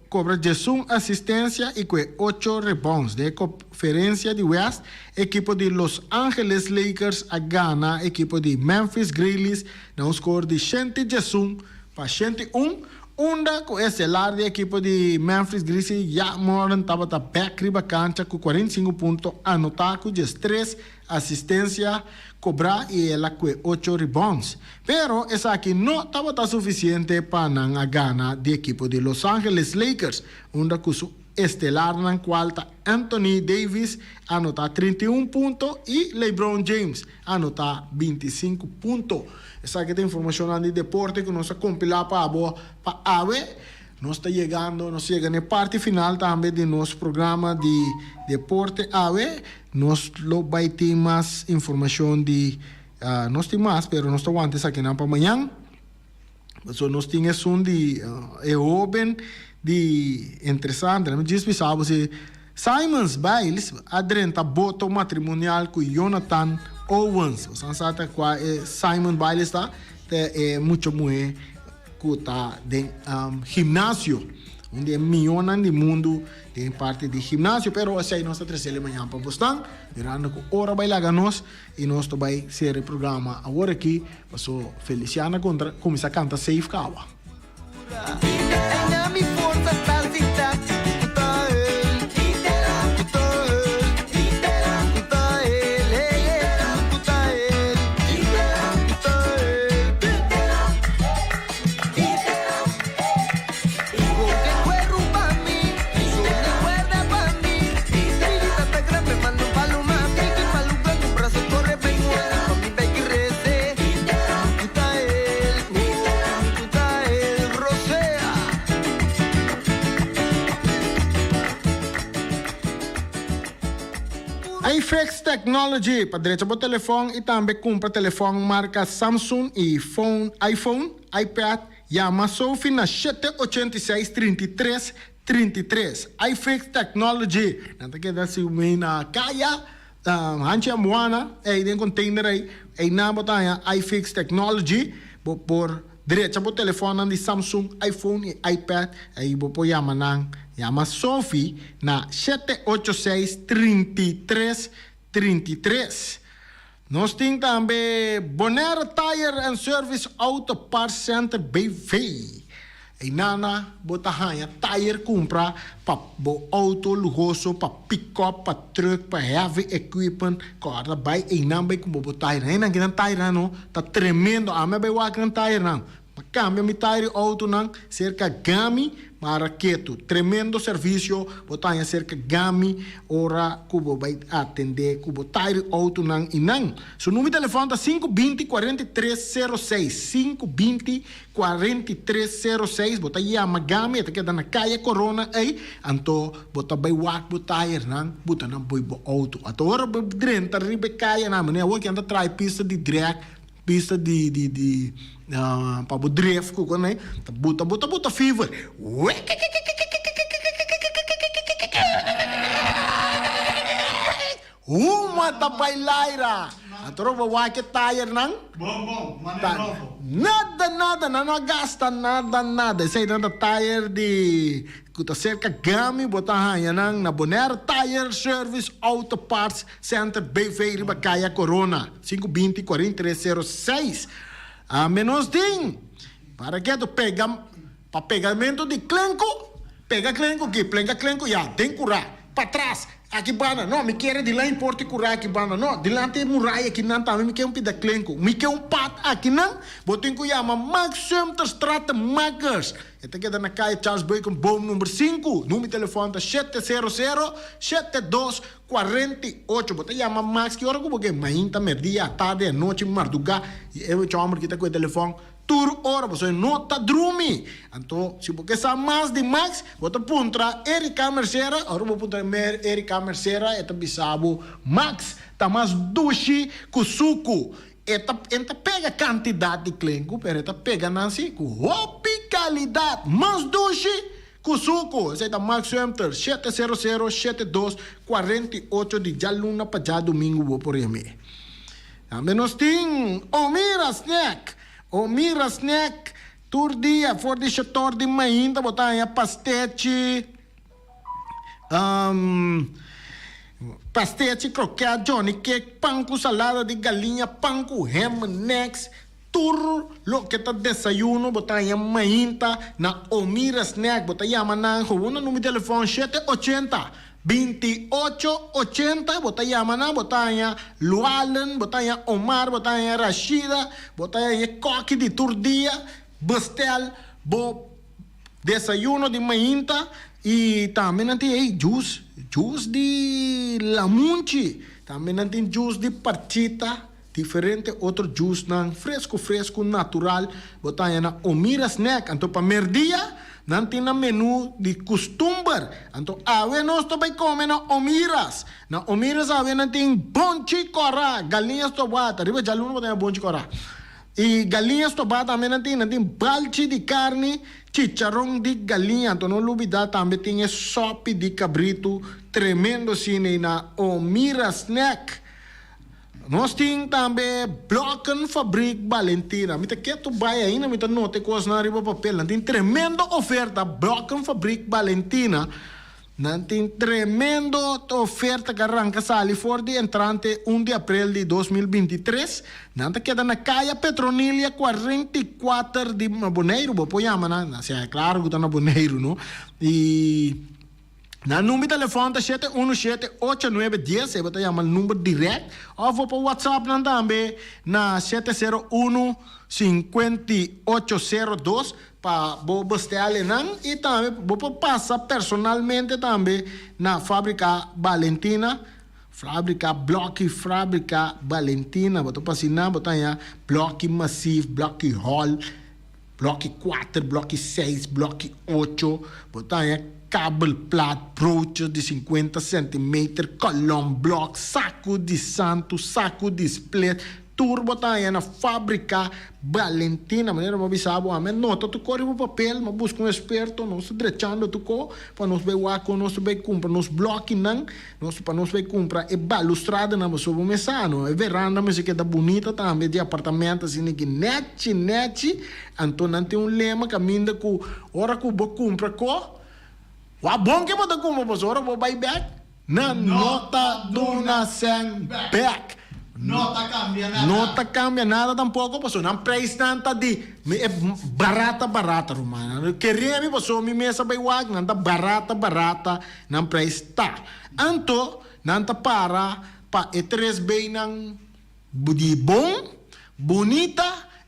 cobra 11 assistência e 8 rebounds. De conferência de West, equipo de Los Angeles Lakers a gana equipo de Memphis Grizzlies na um score de 111 para 101. Onda com estelar de equipo de Memphis Grizzlies, Jack Morgan estava back riba cancha com 45 pontos, anotar com 3 assistência, cobrar e ela com 8 rebounds. Pero essa aqui não estava suficiente para a gana de equipo de Los Angeles Lakers, onda com su estelar na qual Anthony Davis anotar 31 pontos e LeBron James anotar 25 pontos. Essa aqui tem informação de deporte que nós compilar para a nós está chegando, nós chegamos na parte final também de nosso programa de deporte AVE. Nós vai ter mais informação de nós temos mais, pero nós estamos antes aqui para amanhã. So, nós temos de open de interessante, não diz pensava se Simons Biles adrenta boto matrimonial com Jonathan Owens. Você sabe qual é Simon Biles está? É muito mulher que está de ginásio, onde é milhões de mundo tem parte de ginásio, pero assim nós estamos trazendo amanhã para postar, mirando que hora vai lá nós e nós vai ser o programa agora aqui, passou Feliciana contra começar a cantar Safe Kawa. iFix Technology, para direito ao telefone e também compra telefone marca Samsung e iPhone, iPad, llama Sophie na 786-3333. iFix Technology, não tem que dar se na caia, hancha moana, aí tem container aí na botanha iFix Technology, por direito ao telefone de Samsung, iPhone e iPad, aí vou llama Llama Sophie na 786-3333. Nós temos também Bonera Tire and Service Auto Parts Center BV. E nana botahanha tire compra para auto luxuoso, para pick-up, para truck, para heavy equipment. Corda vai e não vai com botahanha. Aí não quer tire não, tá tremendo. A minha vai wakan tire não. Cambia mi tire auto nang cerca gami maraqueto tremendo serviço botanha cerca gami ora cubo vai atender cubo tire auto nang inang so número de telefone tá 520-4306 520-4306 bota chama gami até que dá na caia Corona aí anto bota vai wak botair nang bota nang boi bo auto ato ora drenta ribe caia na mane o que anda trai pista de drag pista de para o drift com né bota fever uma da bailaira a trova vai que tire não Bom, novo. nada não gasta nada sei nada tire de kuta cerca gami bota hanya nang na Bonera Tire Service Auto Parts Center BV riba caia Corona 520-4306 a menos tem Para que tu pega, para pegamento de clenco, pega clenco aqui, pega clenco, já, tem curar. Para trás, aqui bana, não, me quer de lá em Porto curar aqui bana, não, de lá tem muralha aqui não, também me quer um pida clenco, me quer um pat aqui não, botem que chama Max Center Strata Makers. Esta aqui é na calle Charles Bacon, bom número 5, número de telefone é 700-7248, botem chama Max, que hora que eu vou mainta, merdia, tarde, noite, madrugada, eu chamo aqui com o telefone, tur hora, você nota drumi. Então, se você sabe mais de Max, você puntra Erika Mercera, agora vou puntra Erika Mercera, eta bisabo Max, tá mais dushi kusuku. Eta pega quantidade de clenco, pero eta pega nansi com qualidade, mais dushi kusuku. Esse é da Max Center, 700-7248 de jaluna para já domingo vou por aí. Também nós tem Omira Snack. Omira Snack, tur dia, for de chator de mainda, botar aí pastete, pastete, croquete, Johnny Cake, pão com salada de galinha, pão com ham, next, tur, lo que tá desayuno, botar aí mainda, na Omira Snack, botar aí mananjo, uma número de telefone, 780-2880, botaya mana, botaya Lualen, botaya Omar, botaya Rashida, botaya Coque de Turdia, Bestel, bo desayuno de mainta e também não tem juice de lamunchi, também não tem juice de partita, diferente outro juice não fresco natural, botaya na Omira Snack, então para merdia não tem na menu de costumbre. Então, nós também comemos na Omiras. Na Omiras, não tem bonchi corá, galinhas tobata. Arriba de aluno tem bonchi corá. E galinhas tobata também não tem balchi de carne, chicharrão de galinha. Então, não olvidar, também tem sopa de cabrito, tremendo cine na Omiras Snack. Nós temos também Blocken Fabrik Valentina. Me quer tu vai ainda, me nota coisas na riba papel. Tem tremenda oferta Blocken Fabrik Valentina. Tem tremenda oferta que arranca sali for de entrante 1 de abril de 2023. Nanta queda na calle Petronilia 44 de Boneiro. Vou chamar, né? É claro que está na Boneiro, não? E na número de telefone é 717-8910, eu vou chamar o número direto, ou vou para o WhatsApp também, na 701-5802, para buscar e também vou passar personalmente também na fábrica Valentina, fábrica Bloque, fábrica Valentina, vou passar, vou ter Bloque Massivo, Bloque Hall, Bloque 4, Bloque 6, Bloque 8, vou ter cable plat, broches de 50 cm, column block, saco de santo, saco de split, turbo tá na fábrica Valentina, maneira para avisar, nota tu corre o papel, mas busca experto, nós drechando tu co, para nós ver o nós vai comprar, nós bloque não, nós para nós vai comprar é balustrada na sob mesano, é veranda, mas que é bonita também de apartamento assim que net, então não tem lema caminho com hora que vou comprar co. Wa bom que você compra, professor, vou buy back. Na nota do nascem back. Nota cambia nada. Nota cambia nada tampouco, professor. Não preço tanta de é barata, romana. Queria me professor, me mesa vai wag, não tá barata, não preço tá. Anto, não tá para três bem não de bom, bonita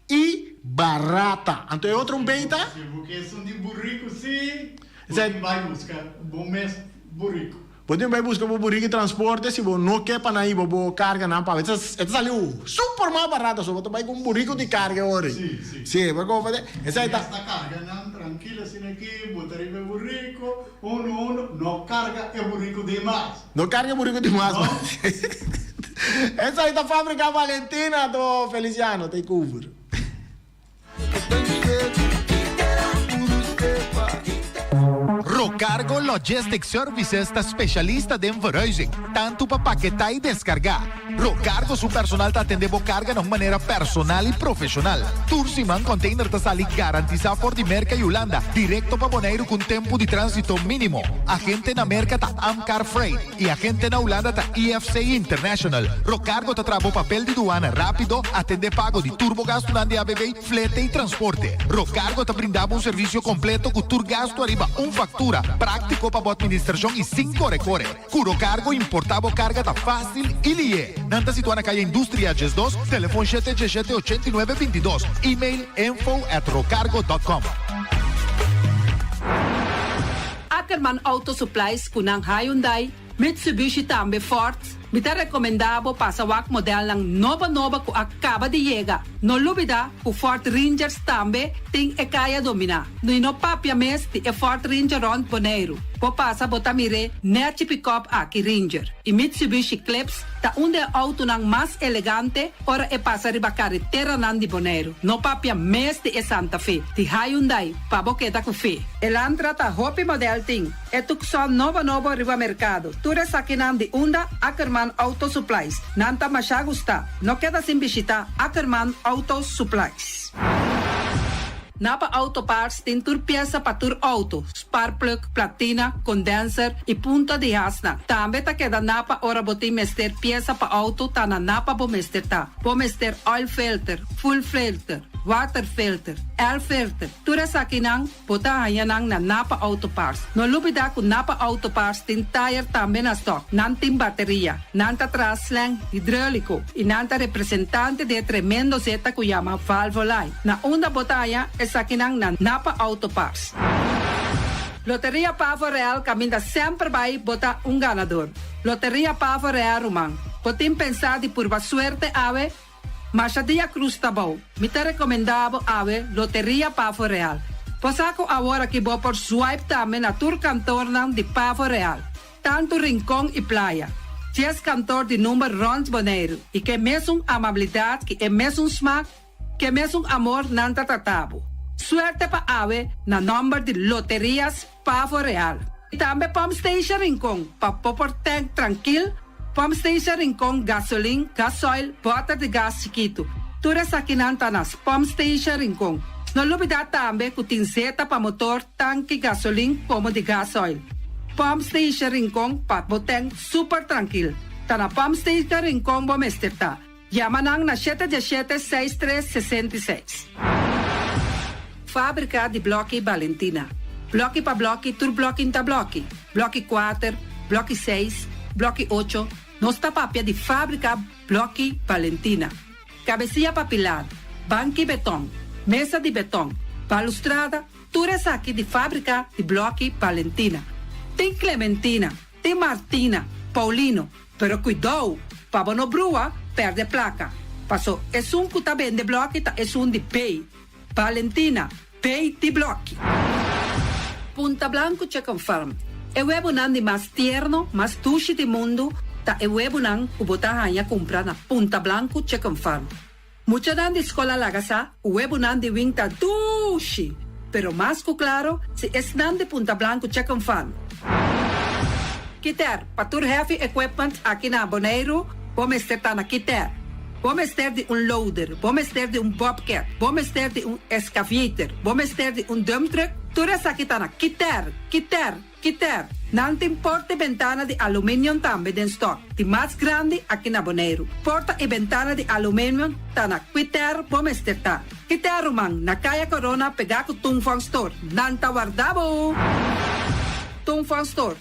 e barata. Anto é outro bem tá? Porque são de burrico, sim. Você vai buscar bom mês burrico. Pode vai buscar o burrico e transporte, se você não quer para aí, você carga na pava. Essa saiu super mais barata, só você vai com um burrico de carga hoje. Sim, vai como fazer. Essa carga não tranquila assim aqui, botar aí o burrico, não carga é burrico demais. Não carga burrico demais. Essa aí da fábrica Valentina do Feliciano, tem cover. Rock Rocargo Logistic Services está specialista de verhuizing, tanto para paquetar e descargar. Rocargo su personal ta atende carga de maneira personal e profissional. Tursiman container ta sali garantiza por di merca e Holanda, direto para Bonaire com tempo de trânsito mínimo. Agente na merca ta Amcar Freight e agente na Holanda ta EFC International. Rocargo ta trabo papel de duana rápido, atende pago de turbogas durante ABB, flete e transporte. Rocargo ta brindava serviço completo com turgasto arriba factura, prático para a administração e 5 recore. Curo Cargo importava carga ta fácil e lie. Nanta situa na calle Industria Ges 2, telefone 717-8922, e-mail info@rocargo.com. Ackerman Auto Supplies kunang Hyundai, Mitsubishi tambe Ford. Mita recomendabo pasawak model ng nova ku acaba de llegar. No lubida ku Ford Rangers tambe ting ekaya domina. No inopapia mes ti e Ford Ranger Ron Bonaire. Po pasa botamire Nerchi Pickup aki Ranger. E Mitsubishi Clips ta unde auto nang mas elegante ora e pasa riba carretera nan di Bonaire. No papia mes ti e Santa Fe. Ti Hyundai pa boketa ku fe. Elantra ta hopi model ting. E tukson novo riba mercado. Ture sakinan di unda Ackerman Auto Supplies. Nanta masya gusta. No queda sin visita Ackerman Auto Supplies. Napa Auto Parts tin tur pieza pa tur auto, spark plug, platina, condenser e punta de hasna. Tambe ta queda napa ora boti mester pieza pa auto ta na napa bo mester ta. Bo mester oil filter, full filter, water filter, air filter. Tura sa kinang bota hayanang na Napa Auto Parts. No lubida ku Napa Auto Parts tin tire tambe na stock. Nanting bateria, nanta traslang hidráulico e nanta representante de tremendo zeta ku llama Valvoline. Na unda botaya es sa kinang na Napa Auto Parts. Loteria Pavo Real caminha sempre vai botar ganador. Loteria Pavo Real Rumang. Potim pensar de por suerte ave Machadia Cruz Tabau. Me te recomendavo ave Loteria Pavo Real. Posaco agora que vou por swipe também na tour cantor de Pavo Real. Tanto Rincón e Playa. 10 cantor de número Rons Bonaire. E que mesmo amabilidade, que é mesmo smack, que mesmo amor nanta tratabo. Suerte pa ave na number de Loterias Pavo Real. E também Pump Station Rincón. Pa popor tank tranquilo. Pump Station Rincón, gasolina, gasoil, bota de gás chiquito. Tudo aqui nas Pump Station Rincón. Não lubida também que tem seta para motor, tanque, gasolina, como de gasoil. Pump Station Rincón, para botar super tranquilo. Tá na Pump Station Rincón, bom esterta. Llama nang na 717-6366. Fábrica de bloque Valentina. Bloque para bloque, tur bloque inta bloque. Bloque 4, bloque 6, bloque 8. Nossa papia de fábrica bloque Valentina. Cabecilla papilar, banque betão, mesa de betão, balustrada, tudo isso aqui de fábrica de bloque Valentina. Tem Clementina, tem Martina, Paulino, pero cuidado, para não brua, perde placa. Passou, é que tá bem de bloque, é de pay. Valentina, pay de bloque. Punta Blanco Chicken Farm. É o huevo de mais tierno, mais tushi do mundo, ta e huevo nan ubota hanya compra na Punta Blanco Chicken Farm. Mucha nan de escola lagasa, o huevo nan de winta tushi, pero mais claro, se es nan de Punta Blanco Chicken Farm. Kiter, patur heavy equipment aqui na Bonaire, vamos ter na Kiter. Vamos ter de loader, vamos ter de bobcat, vamos ter de excavator, vamos ter de dump truck, tudo isso aqui tá na Kiter. Não tem porta e ventana de alumínio também em stock. De mais grande aqui na Bonaire. Porta e ventana de alumínio tá na Kiter, vamos ter tá. Kiter, Romang, na Kaya Corona, pegar com Tungfang Store. Nanta guardabo. Tungfang Store,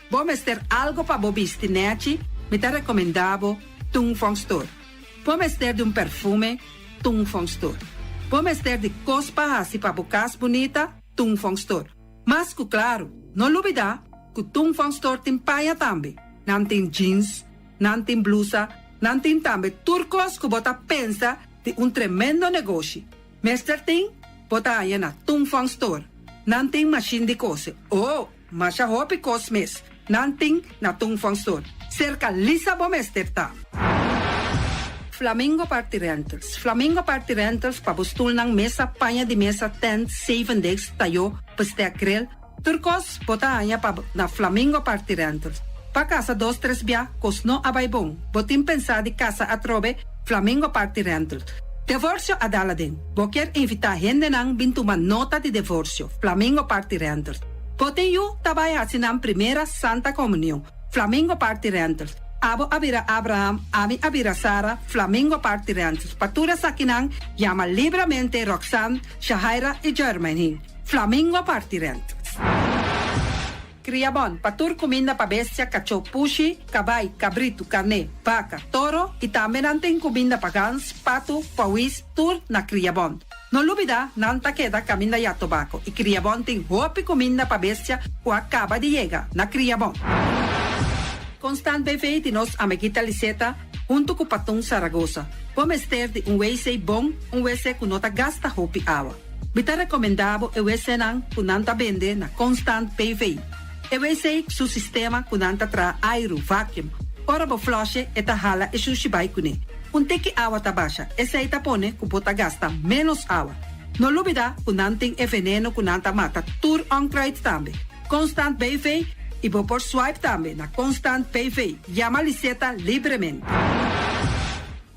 vamos ter algo para bobistinete, me te recomendavo Tungfang Store. Vamos ter de perfume, Tungfang Store. Vamos ter de cospa assim para bocas bonita, Tungfang Store. Mas, claro, não lubida que Tungfang Store tem paia também. Não tem jeans, não tem blusa, não tem também turcos que bota pensa de tremendo negócio. Mester tem, bota aí na Tungfang Store. Não tem machine de cose. Mas a roupa cosmes. Não tem na Tungfang Store. Cerca lisa bomester tá. Flamingo Party Rentals. Flamingo Party Rentals para bustul ng mesa, panha de mesa, tent, 7 days, tayo, pasteakrel, Turcos bota anya pa na Flamingo Party Rentals. Pa casa 2-3 bia, kos no abay bong. Botin pensa di casa atrobe Flamingo Party Rentals. Divorzio ad Aladdin. Boker invita gente nang bintuman nota di divorzio. Flamingo Party Rentals. Botin yu tabay hasinam primera Santa Comunión. Flamingo Party Rentals. Abo abira Abraham, ami abira Sara, Flamingo Party Rentals. Patura sakinang, llama libremente Roxanne, Shahaira y Germaine. Flamingo Party Rentals. Criabon, patur comida pa bestia, cachorro, pushi, cabay, cabrito, carne, vaca, toro y también anten comida pa gans, pato, pawis, tur na Criabon. No lubida, nanta queda camina ya tobacco y Criabon ten hopi comida pa bestia o acaba de llegar na Criabon. Constant BV de nos amiguita Liseta, junto com Patung Zaragoza. Vamos ter de WC bom, WC que nota gasta hopi agua. Bita recomendado WC nan kunanta vende na Constant BV. WC su sistema kunanta tra aero vacuum. Ora bo flushe eta hala e sushibai kune. Teki agua tabasha, essa ita pone kupota gasta menos agua. No lubida kunanting e veneno kunanta mata tur onkruid tambe. Constant BV e vou por swipe também na Constant PV. Llama Liseta livremente.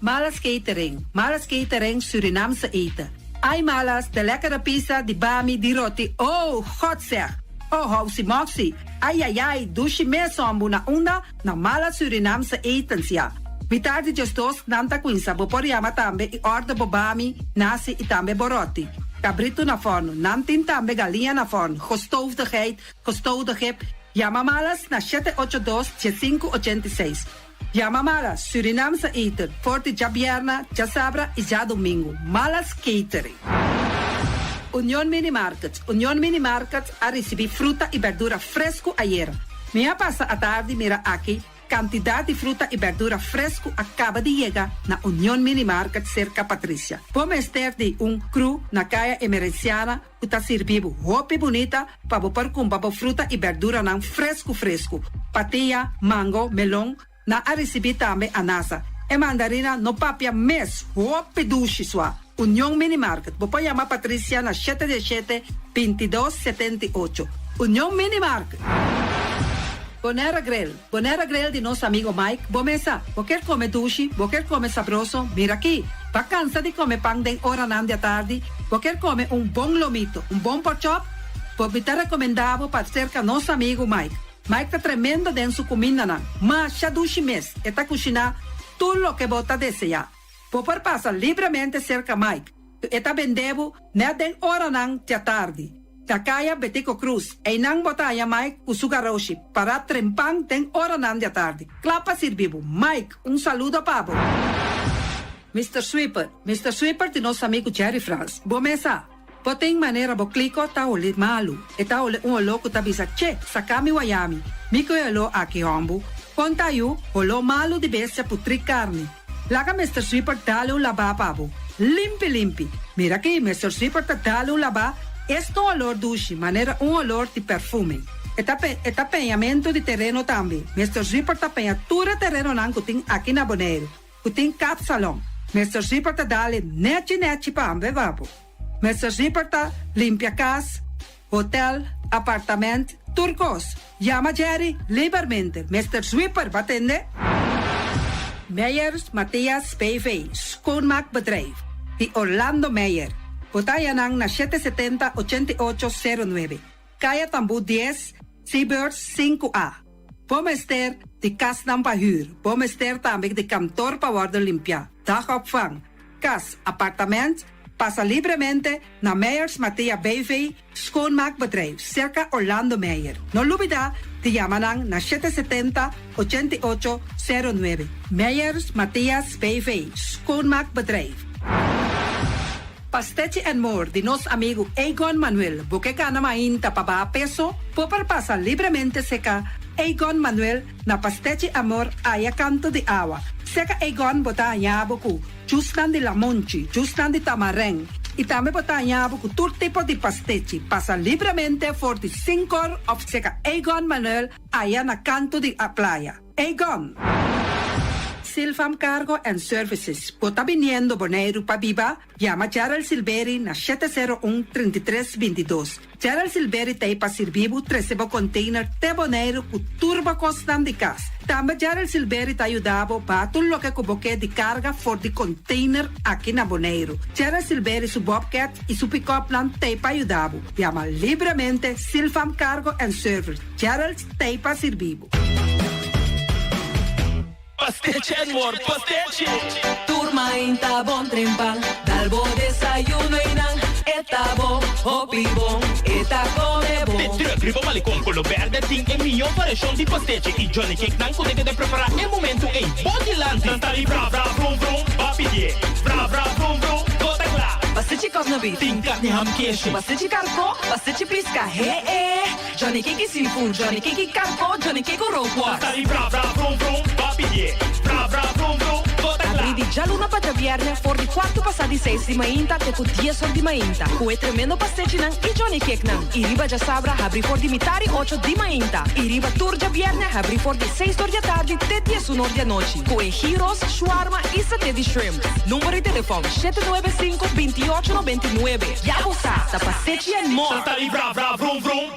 Malas catering Surinamse eten. Ai malas, de lekkere pizza, die bami, die roti. Oh, God zeg. Oh, housi moxie. Ai, dushi me sombu na onda, na mala Surinamse etens ja. Mitardi gestos nanta quinsa, bo por llama tambe e orda bo bami, nasi e tambe boroti. Cabrito na forno, nantin tambe galinha na forno. Gestoudigheid, Llama malas na 782-7586. Llama malas, Surinamse eten, forte já bierna, já sabra e já domingo. Malas catering. Union Mini Market a receber fruta e verdura fresco ayer. Minha passa a tarde mira aqui, quantidade de fruta e verdura fresco acaba de chegar na Union Mini Market cerca Patrícia. Vamos ter de cru na caia emergenciana que está servindo roupa bonita para botar com fruta e verdura não fresco. Patia, mango, melão, na a receber também anasa. E mandarina no papia mes, roupa duche sua. Union Mini Market. Vou chamar Patrícia na 717-2278. Union Mini Market. Bonera Grill de nosso amigo Mike. Bomesa, vou quer comer duche, vou quer comer sabroso. Mira aqui, va cansa de comer pão de hora nan de tarde, vou quer comer bom lomito, bom pork chop. Vou me recomendado para cerca nosso amigo Mike. Mike tá tremendo dentro sua comida nan, mas já duche mes, eta cozinhar tudo o que bota desejar. Vou por passar livremente cerca Mike. Eta vendebo ne den hora nan de tarde. Takaya Betico Cruz, e nang botaya Mike Usugaroshi, para trempang den hora nan de tarde. Clapa sirvivo. Mike, saludo pabo. Mr. Sweeper de nosso amigo Jerry France. Bomesa, poteng maneira bo kliko ta oli malu. Eta oli louco tabisa, che, sakami wayami. Miko yelo aki hombu. Conta yu, olo malu de bestia putri carne. Laga Mr. Sweeper dale laba pabo. Limpi. Mira aqui, Mr. Sweeper dale laba. Este olor duche, maneira olor de perfume. Eta penhamento de terreno também. Mr. Zipper ta penha tura terreno nan kuting aqui na Bonaire. Kuting cap salão. Mr. Zipper ta dale neti pambe vapo. Mr. Zipper ta limpia casa, hotel, apartamento, turcos. Llama Jerry livremente. Mr. Zipper, wat atende? Meijers Matthias PV, schoonmaakbedrijf. Die Orlando Meijer. Botayanang na 770-8809. Kaya Tambu 10, Seabirds 5A. Pomester de kas ng pahuur. Pomester também de kantoor pa worden limpia. Dagopvang. Kas, appartement. Passa livremente na Meijers Mattia BV schoonmaakbedrijf. Circa Orlando Meijer. No lubida de Yamanang na 770-8809. Meijers Matthias BV schoonmaakbedrijf. Pastete and More de nosso amigo Egon Manuel. Porque gana mainta para peso, popar passa livremente seca. Egon Manuel na Pastete Amor aya canto de agua. Seca Egon bota yabuku, justan de lamonchi, justan de tamareng. E também bota yabuku todo tipo de pastete. Passa livremente for the 5 of seca Egon Manuel aya na canto de a playa. Egon. Silfam Cargo and Services. Bota viniendo Bonaire pa Biba, llama Gerald Silveri na 701-3322. Gerald Silveri tem pa servibo 13 container te Bonaire ku turba costan de cas. Também Gerald Silveri ta ajudavo pa tudo que cuboque de carga for de container aqui na Bonaire. Gerald Silveri su Bobcat e su pick-up plan te pa ajudavo. Llama livremente Silfam Cargo and Service. Gerald te pa servibo. Pastiche, amor, pastiche. Turma inta bon trempan, dalbo desayuno inan, eta bon, hopi bon, eta come bon. De druk, ribo malicom, collo verde, ting e mio variação de pastiche. E Johnny Cake nan consegue de preparar em momento em bom lanti. Não tá ali, bra, bra, vrum, vrum, papi die. Bra, bra, vrum, vrum, gota glá. Pastiche cosnobit, Ting carne ham queijo. pastiche carco, pastiche pisca, Johnny Cake seafood, Johnny Cake carco, Johnny Cake roquas. Tá ali, bra, bra, vrum, vrum, papi die. Bra, bra, vrum, vrum, gota glá. Abri di già luna para viernes, for di quarto passati 6 di mainta, te cu 10 di mainta. Cue tremendo pastiche nan e Johnny Cake nan. I riba già sabra, abri for di mitari 8 di mainta. I riba turgia viernes, abri for di 6 di tardi, te 10 di noci. Cue gyros, shawarma e satè di shrimp. Numero di telefono 795-2899. Ya usa, da pastiche and more. Tá ali, bra, bra, vrum, vrum.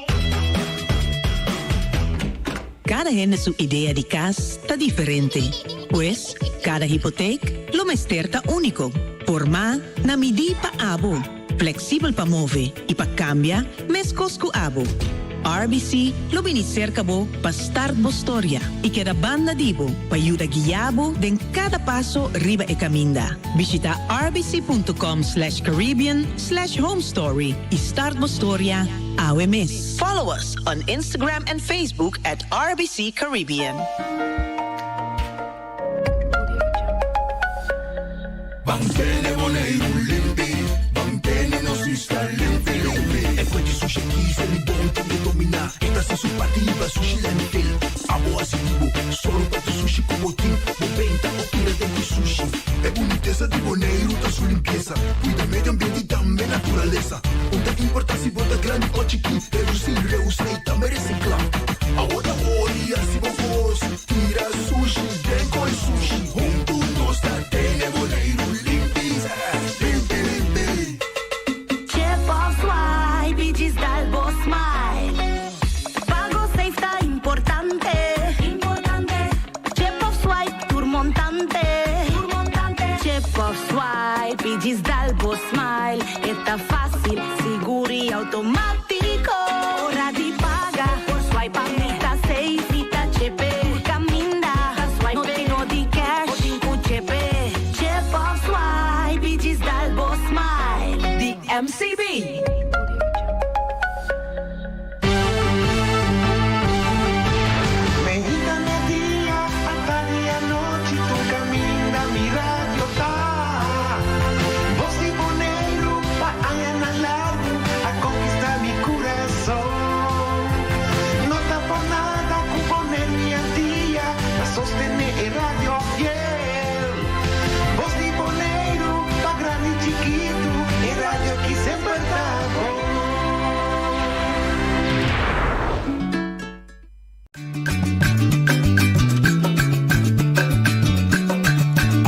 Cada gente su idea de casa está diferente. Pues, cada hipoteca lo mesterta único. Por más, na midi pa abo. Flexível pa move y pa cambia, mes cosco abo. RBC lo vini cerca bo pa start bo storia y queda banda dibo pa ayuda guiabo den cada paso riba e caminda. Visita rbc.com/Caribbean/homestory y start bo storia AWMS. Follow us on Instagram and Facebook at RBC Caribbean. Mantene Bonaire limpi, mantene nos está limpi. E poi di sushi se li bonti di domina. Esta se su partiva sushi lentil. Amo asibo, solo para tu sushi como team. Moventa o tira de tu sushi. É boniteza de Bonaire, tá sua limpeza. Cuida medio ambiente e também natureza. Onde importa se bota grande ou chiquinho. Reduzir, reusar e também reciclar. Agora olha se vos tira sushi, vem com sushi. Junto nós tá tendo Bonaire. Digis Dalbo Smile, está fácil, seguro y automático. Hora de pagar, por swipe amita safe, ita chepe. Caminda, swipe no tenho de cash, o chepe. Chep of swipe, Digis Dalbo Smile. The MCB.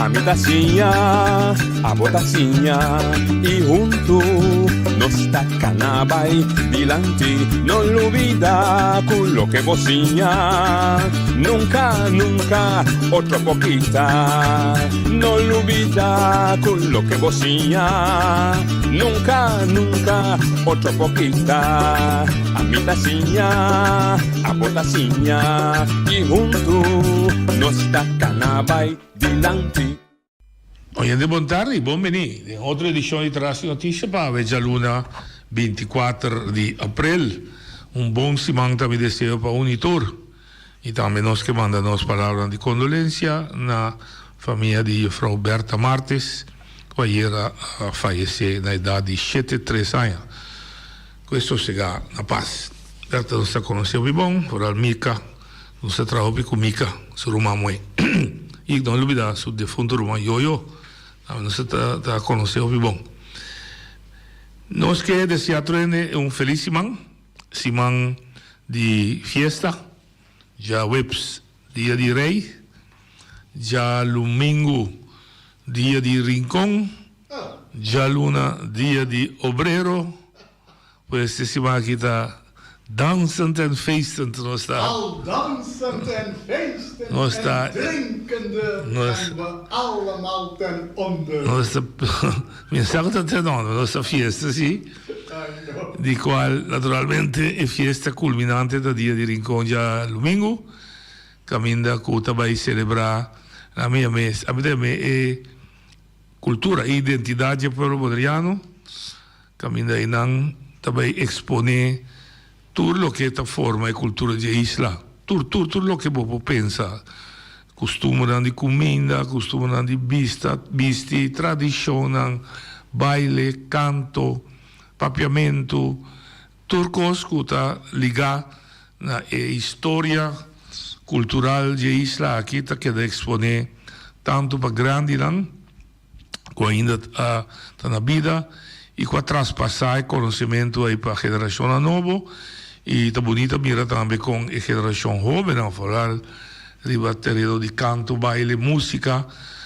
A mi tacinha, a botacinha e junto nos tacanabay dilante, no lo olvida con lo que bocinha, nunca, nunca, otra poquita, no lo olvida con lo que bocinha, nunca, nunca, otra poquita, a mi tacinha, a botacinha e junto nos tacanabay dilante. Oiete, buon tardi, benvenuti in altra edizione di Trassi Notizie per oggi luna 24 di aprile. Un buon simanta mi deseo per unitor. E também nós que mandamos palavras de condolência na família de Frau Berta Martes, que era faleceu na idade de 73 anos. Questo será na paz. Berta non si conosceu bem, por Mica, non si trova con Mica, su Roma Mue. E non olvidar su defunto Roma Yoyo. Não se está conhecendo o bom. Nós que deseamos feliz semana de festa, já webs dia de rei, ya domingo, dia de rincón, ya luna, dia de obrero, pues se va kita dansend en feestend, no está. Al dansend en feestend No está. en drinkende zijn we allemaal ten onder. No está, mi salta ten onder, nuestra fiesta, sí. Di cual naturalmente es fiesta culminante del día de rincón ya domingo. Caminda cuta vai celebrar la mia mes, a mí cultura e identidade do povo moderiano. Caminda inang também expone tudo o que esta forma e cultura de isla, tudo o que você pensa, costume de comida, costume de visti, tradição, baile, canto, papiamento, tudo coisa que está ligado na história cultural de isla aqui está que expone tanto para grande que ainda está na vida e com a traspassar conhecimento aí para a geração nova e está bonita mira também com a geração jovem a falar ribatterio de canto, baile, música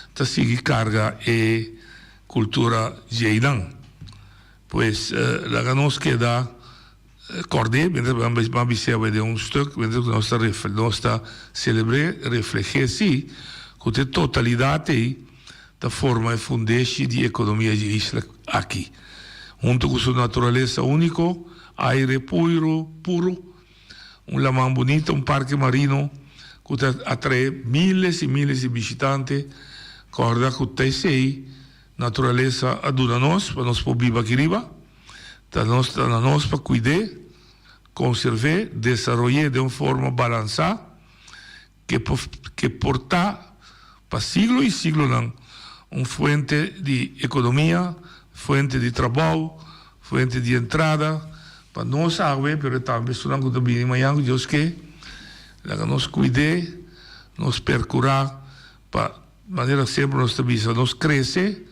está seguir carga e cultura jeidan pues la que nos queda acordé mientras vamos a de un stuk mientras nos está celebrar reflejar sí con la totalidad da forma e fundeshi di economia de isla aqui. Junto com sua natureza único, aire puro, lamang bonito, parque marino que atrai miles e miles de visitantes. Corda que tem sei, natureza ajuda nós, para nós poder viver aqui riba, está nós para cuidar, conservar, desenvolver de uma forma balançada, que portar para siglo e siglo não. Uma fonte de economia, fonte de trabalho, fonte de entrada, para nós saber, mas também se não também amanhã Deus que nós cuidar, nos percurar, para maneira sempre nós também nos crescer,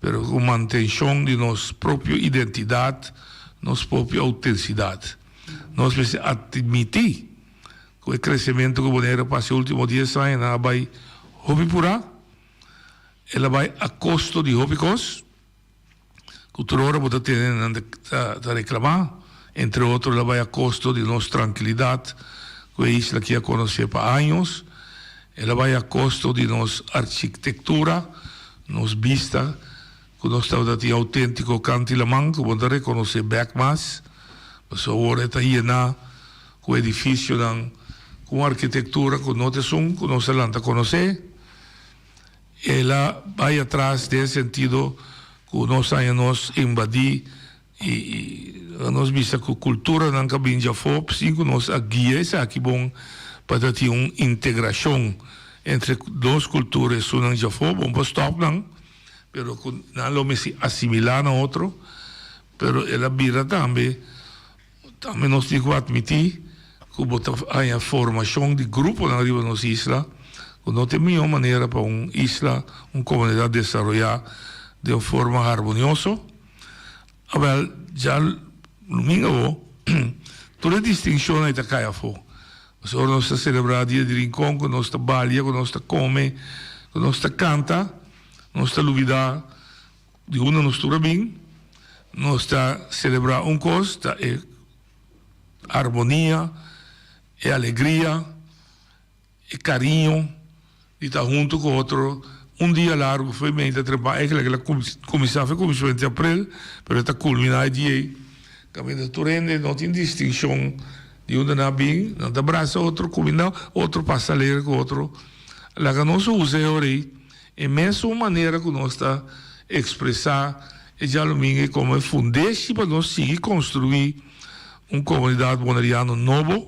mas com manutenção de nossa própria identidade, nossa própria autenticidade. Nós precisamos admitir que o crescimento que o Bonera passa os últimos 10 anos vai hobby pura, ela vai a custo de hobby-cos, que toda hora pode ter a reclamar, entre outros, ela vai a custo de nossa tranquilidade, que é isla que a conhecer para anos, ela vai a custo de nossa arquitetura, nossa vista, que nós estamos aqui autêntico cantilamang, que pode reconhecer Beckmas, mas agora está aí com o edifício, com a arquitetura, com nós somos, que nós estamos a conhecer, ela vai atrás desse sentido que nós nos invadir e nós vimos que a cultura não cabe já foi, sim que nós guia isso aqui bom para ter uma integração entre duas culturas, não já foi bom para stop não, pero não lo me assimilar na outro, pero ela vira também nós temos que admitir que há a formação de grupo na riba nossa isla. No tem melhor maneira para uma isla, uma comunidade desenvolver de uma forma harmoniosa. Agora, já domingo, toda a distinção aí está caia fora. Nós estamos celebrando o dia de rincón, que nós estamos balia, que nós estamos come, que nós estamos canta, nós estamos luvidar de uma nós estamos bem, nós estamos celebrando uma coisa, é harmonia, é alegria, é carinho, e está junto com outro. Dia largo foi bem de trabalho, é que começou em abril, mas está culminado dia. Caminho de rende, não tem distinção de um na bem, não dá braço outro combinado, outro passa a ler com outro. Lá que nós usamos aí, é a mesma maneira que nós está expressar e já domingo como é fundeste para nós seguir construir uma comunidade boneriana nova,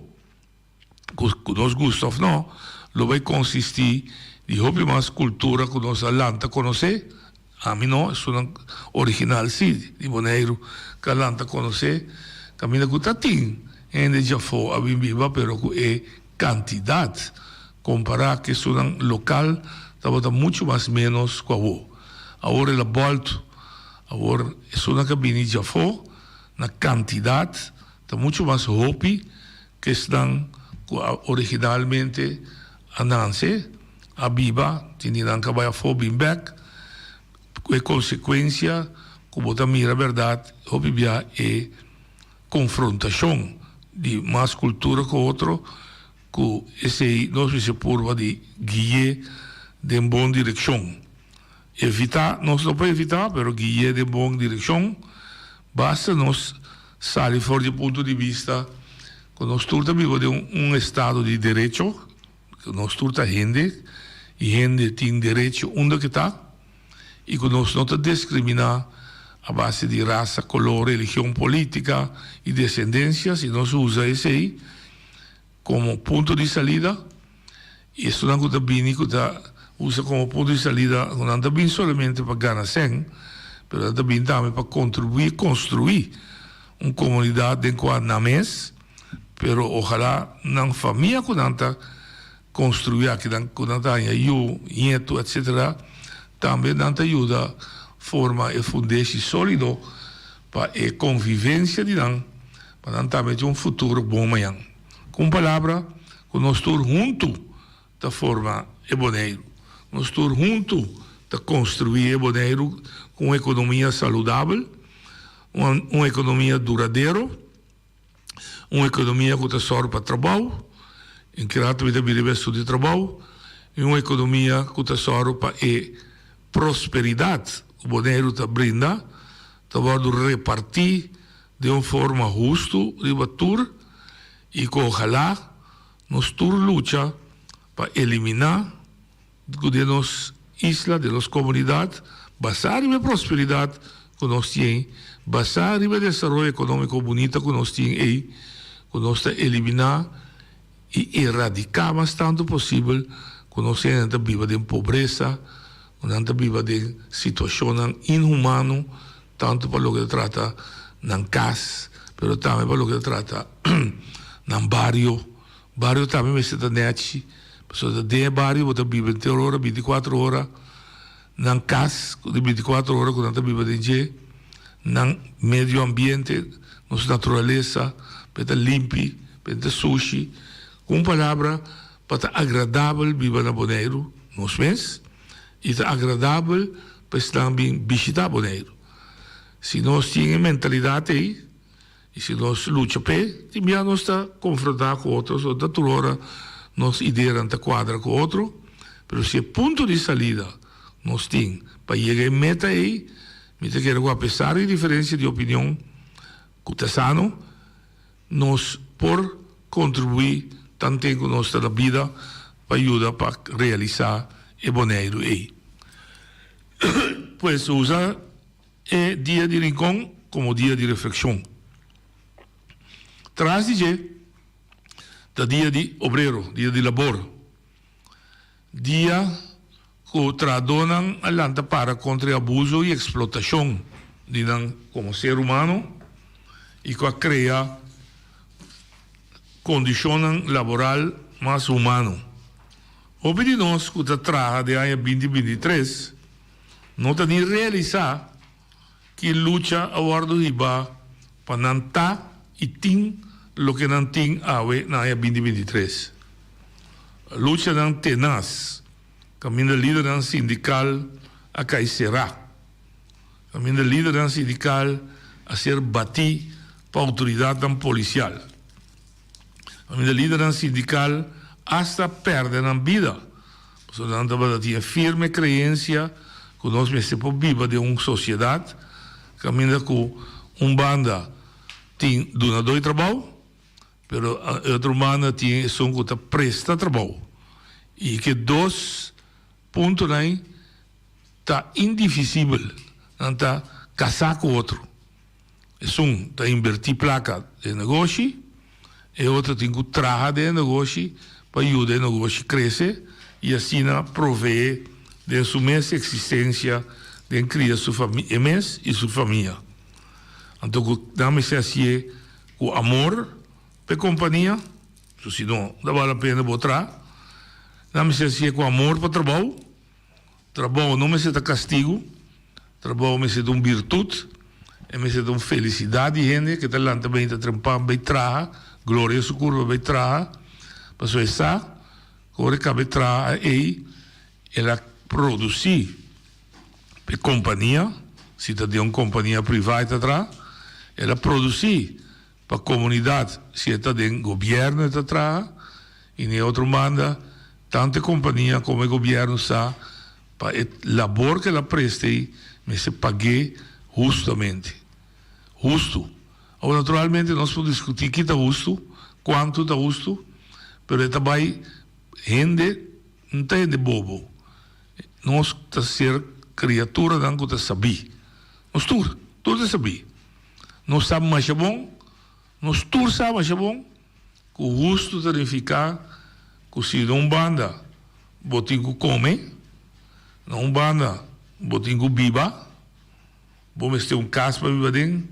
que nós gostamos não. Lo vai consistir de hobby mais cultura que nós alanta conhecer. A mim não, é uma original sim, de Boneiro, que alanta conhecer. Caminho que está tem, ainda já foi a bem viva, pero que é quantidade. Comparar que é um local, estava muito mais menos que a o. Agora ela volta, agora é uma cabine já foi, na quantidade, está muito mais hobby que estão originalmente a Nancy, a biba, tindi nan kabaya fobin back, com consequência, como também a verdade, obvia é confrontação de mais cultura com outro, que esse nós se porva de guiar de boa direção. Evitar, nós não podemos evitar, mas guiar de boa direção, basta nós sair fora do ponto de vista que nós todos vivemos de estado de direito, que nós todos gente, e gente tem direito onde que está, e que nós não discriminar a base de raça, color, religião política e descendência, se nós usa esse aí como ponto de saída, isso não é bem que usa como ponto de saída, não é bem somente para ganhar sem, mas é bem também para contribuir, construir uma comunidade em qual não é, mas ojalá na família que não está construir aqui, que não está eu, nieto, etc., também não ajuda forma e fundamento sólido para a convivência de nós, para nós também ter um futuro bom amanhã. Com palavra, que nós estamos juntos da forma eboneiro, nós estamos juntos de construir eboneiro com uma economia saudável, uma economia duradoura, uma economia que está para trabalho, em que ela também deve de trabalho, e uma economia que está para a prosperidade. O boneiro está brinda, está para repartir de uma forma justa, de batur, e que ojalá nós todos luta para eliminar de nossa isla, de nossa comunidade, basar em prosperidade que nós temos, basar em desenvolvimento econômico bonito que nós temos aí, que nós está eliminar e erradicar mais tanto possível que nós não viva de pobreza, não viva de situação inhumana, tanto para o que trata na casa, mas também para o que trata no barrio. Barrio também é da net, pessoas de barrio, você vive 20 horas, 24 horas, na casa, de 24 horas, quando você vive de dia, no meio ambiente, nossa natureza, para limpi, para sushi, com palavra, para agradável viver na Bonaire, nos meses, e é agradável para também visitar Bonaire. Se nós temos mentalidade aí, e se nós lutamos, também nós está confrontar com outros, ou da hora nós ideias não quadra com outro, mas se é ponto de saída nós temos para chegar em meta aí, me quero apesar de diferença de opinião, que está sano, nós por contribuir tanto com nossa vida para ajudar para realizar o boneiro aí. Pois usa o dia de rincón como dia de reflexão. Traz de dia de obrero, dia de labor, dia que tradonam a lanta para contra abuso e explotação de nós como ser humano e que cria condições laboral mais humano. O de nós que traga de ano 2023 não tem nem realizar que luta a guardo riba para não estar e tem o que não tem a ver na ano 2023. A luta não tenaz, caminho da liderança sindical a cair será. Caminho da liderança sindical a ser batido para a autoridade policial. A minha liderança sindical hasta perde a vida. Portanto, ela tinha firme crença que nós mesmos vivemos de uma sociedade que uma banda tem donador de trabalho, mas a outra banda tem que presta trabalho. E que dois pontos aí está indivisível, não está casar com o outro. Está invertir placa de negócio, e outro tem que trabalhar de negócio para ajudar o negócio a crescer e assim prover de sua mesma existência de criar sua família e sua família. Então, dá-me assim o amor para a companhia, se não, não vale a pena botar. Dá-me assim com amor para o trabalho. Trabalho não me senta castigo, trabalho me senta uma virtude, me senta uma felicidade de gente que está lá também está trampando, vai trabalhar. Glória a sua curva vai trazer, para sua essa, agora cabe trazer aí, ela produzir para companhia, se tem uma companhia privada atrás, ela produzir para a comunidade, se tem governo atrás, e em outra banda, tanto a companhia como o governo está, para o labor que ela presta, mas se pague justamente. Justo. Ou, naturalmente, nós podemos discutir que está justo, quanto está justo, mas também, gente, não está gente bobo. Nós estamos ser criatura não que saber. Nós tudo saber. Nós sabemos mais bom, nós tudo sabemos mais bom, que o justo significa que se não banda, botinho come, não banda, botinho biba, vamos ter caso para viver dentro,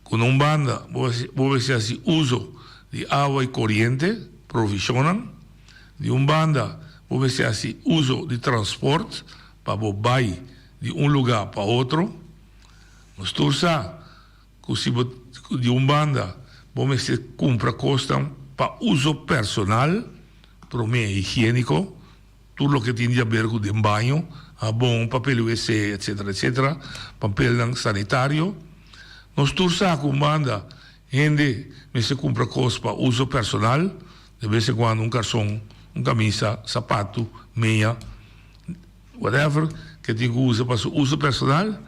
que não banda, vamos ter esse uso de água e corrente, provisionam, de banda, vamos ter esse uso de transporte, para vai de lugar para outro. Nós todos sabemos que se de banda, vamos ter compra custa para uso personal, para mim higiênico, tudo o que tem a ver com o banho, bom, papel WC, etc., papel sanitário. Nós todos sabemos que banda, gente, se compra coisa para uso personal, de vez em quando calção, camisa, sapato, meia, whatever, que tem que usar para o uso personal,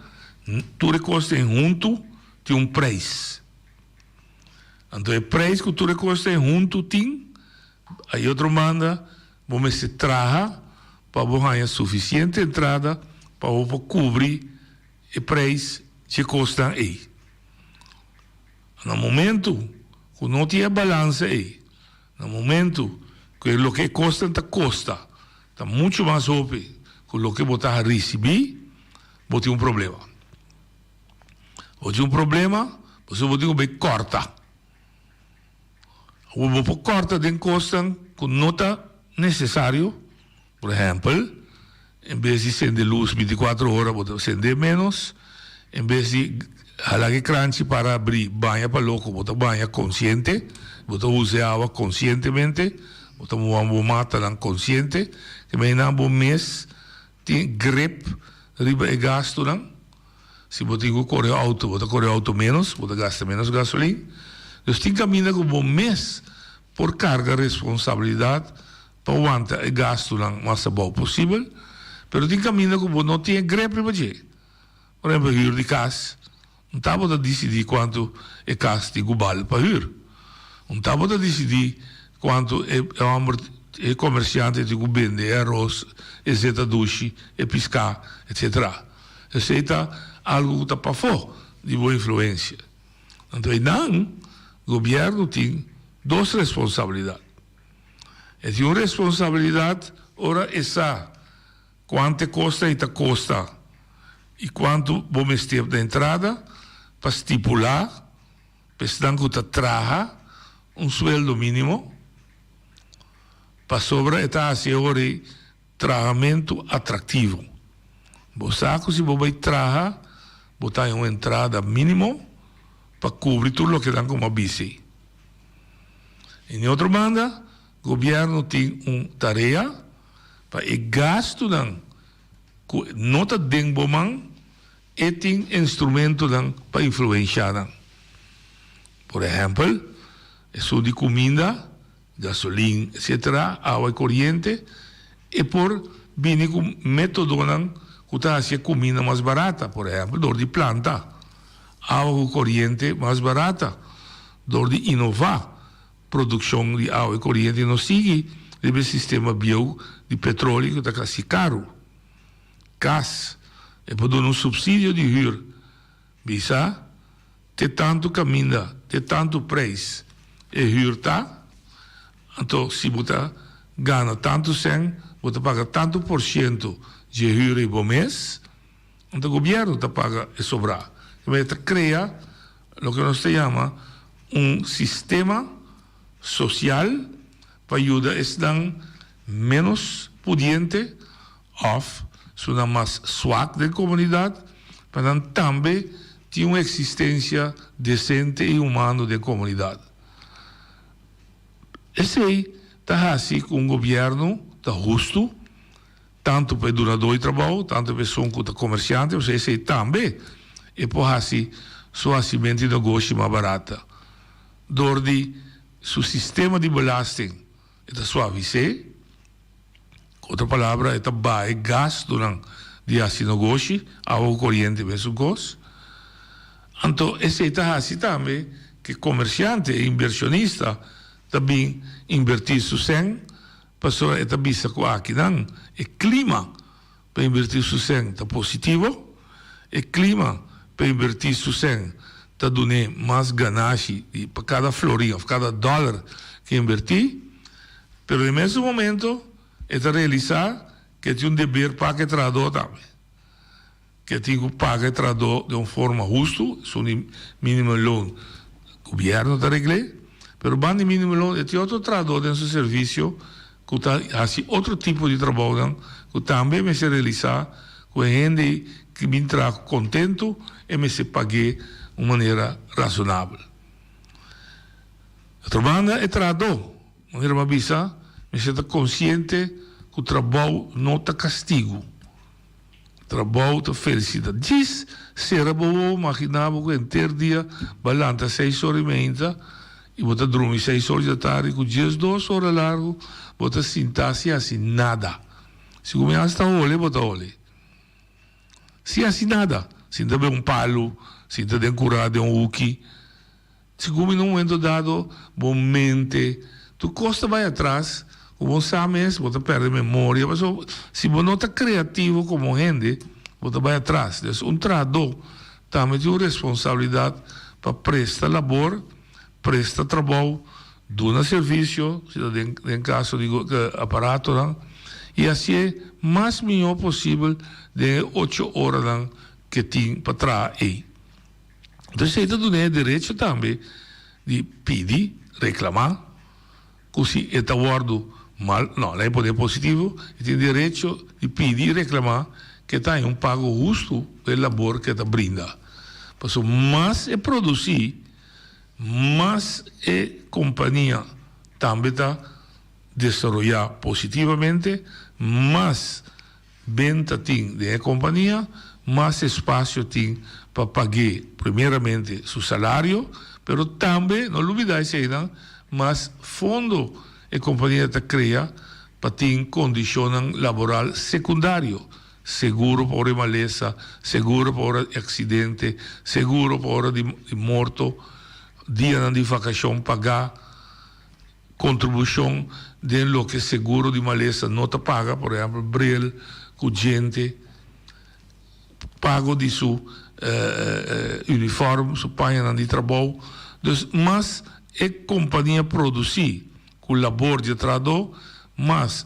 tudo custa junto, tem preço. Então, o preço que tudo custa junto tem, aí outra manda, vamos se traga para ganhar suficiente entrada para cobrir o preço que custa aí. No momento que não tem balança aí, no momento que o que custa, está muito mais alto que o que você receber, você tem problema. Você tem problema, você vai ter que cortar. Você corta de custa que não está necessário. Por exemplo, em vez de acender luz 24 horas, você acender menos. Em vez de jalar que crunch para abrir banha para louco, você banha consciente, você usa água conscientemente, você mata consciente, que me dá um mês, tem grip, riba e gasto, não? Se você corre auto, você corre auto menos, você gasta menos gasolina. Então, tem caminho com um bom mês por carga responsabilidade para aguentar o gasto o mais bom possível, mas tem caminho com não tem grip para fazer. Por exemplo, hir de casa, não está para decidir quanto é casa de gubal para hir. Não está para decidir quanto é comerciante de vende arroz, etc., duche, e piscar, etc. Isso é algo que está para fora de boa influência. Então, não, o governo tem duas responsabilidades. E tem uma responsabilidade, ora, essa, quanto custa e custa, e quanto vamos ter de entrada, para estipular, para que traga um sueldo mínimo, para sobre esta esse tratamento atrativo. Você se você traga, botar uma entrada mínima para cobrir tudo o que dá como bici. Em outra banda, o governo tem uma tarefa para o gasto não está dentro do man e tem instrumento para influenciar. Por exemplo, isso de comida, gasolina, etc., água e corrente, e por vir com método que está fazendo comida mais barata, por exemplo, dor de planta, água e corrente mais barata, dor de inovar, produção de água e corrente não sigue o sistema bio de petróleo que está quase caro. Gás, é para dar um subsídio de hir, bisa, tem tanto caminho, tem tanto preço, e hir está, então se você ganha tanto sem, você paga tanto por cento de hir por mês, então o governo te paga e sobrar. Você cria o que nós chamamos sistema social para ajudar a estar menos pudiente, são mais suaves da comunidade, para também ter uma existência decente e humana da comunidade. Esse aí está assim com um governo, está justo, tanto per donador di lavoro, tanto per sono commerciante, você sei também e poi assim sua cimento di negócio mais barata. Dordi sul sistema di belasting è suavice, outra palavra è bai gas durante di assi negoci, água corrente verso gas. Anto e sei assim também che commerciante e inversionista também invertir su sen, passò è tabissa qua che dan e clima per invertir su sen ta positivo e clima per invertir su sen ta dune mais ganache per cada florinha, per cada dólar che inverti, però nel mesmo momento è da realizzare che c'è un deber para che tradò também, che ti paga tradò di una forma giusta, sono i minimo loan governo da regle, però bandi minimo loan e ti otto tradò del suo servizio che ha altro tipo di lavoro che também mi si realizza con gente che mi tra contento e mi si paga in maniera razionabile. La banda è tradò, non era mai vista, mi si è consciente che il lavoro non è castigo, il lavoro è felicità. Dice, se era buono, immaginavo che in terdia, ballante 6 ore e mezza, e vota dormire 6 ore di tardi, con 10 ore largo, vota sintassi assim nada. Se come hasta ole, vota ole. Se assim nada, se também um palo, se também curado de um uki, se come num momento dado, mente, tu costa vai atrás, como sabes, vota perde memória, mas se você não está criativo como gente, vota vai atrás. Então, trador também tem uma responsabilidade para prestar labor, presta trabalho, dona serviço, em caso de aparato, não? E assim é mais melhor possível de 8 horas não, que tem para trás aí. Então, você tem o direito também de pedir, reclamar, que se está guardo mal, não, é poder positivo, e tem direito de pedir e reclamar que está em pago justo pelo labor que está brinda. Porque mais é produzir, mas a companhia também está desenvolvendo positivamente, mais venda tem da companhia, mais espaço tem para pagar, primeiramente, seu salário, mas também, não olvidar-se ainda, mas fundo a companhia está criando para ter condições laboral secundário, seguro para maleza, seguro para acidente, seguro para de morto, dia de vacação pagar, contribuição de lo que seguro de maleza não te paga, por exemplo, bril, com gente, pago de seu uniforme, seu panha de trabalho, mas a companhia produzir com o labor de trabalho, mas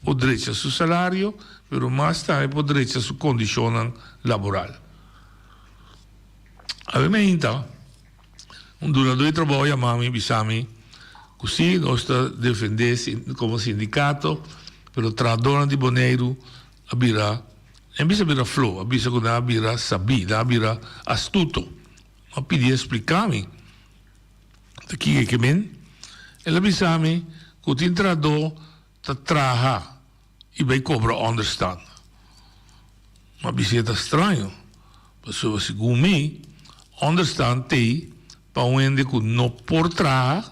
poderia ser seu salário, mas mais também poderia ser sua condição laboral. Ovviamente, un donatore di lavoro chiamami, bisami, così nostra difendesse come sindacato, però tra donna di Boneiro abira, e bisa abira flow, abisa con abira sabida, abira astuto, ma pidi esplicarmi, da chi che men, e la bisami, che ti intradò, ta traha, e bei cobra understand. Ma biseta strano, perché secondo me, understand te, para onde que não por trás,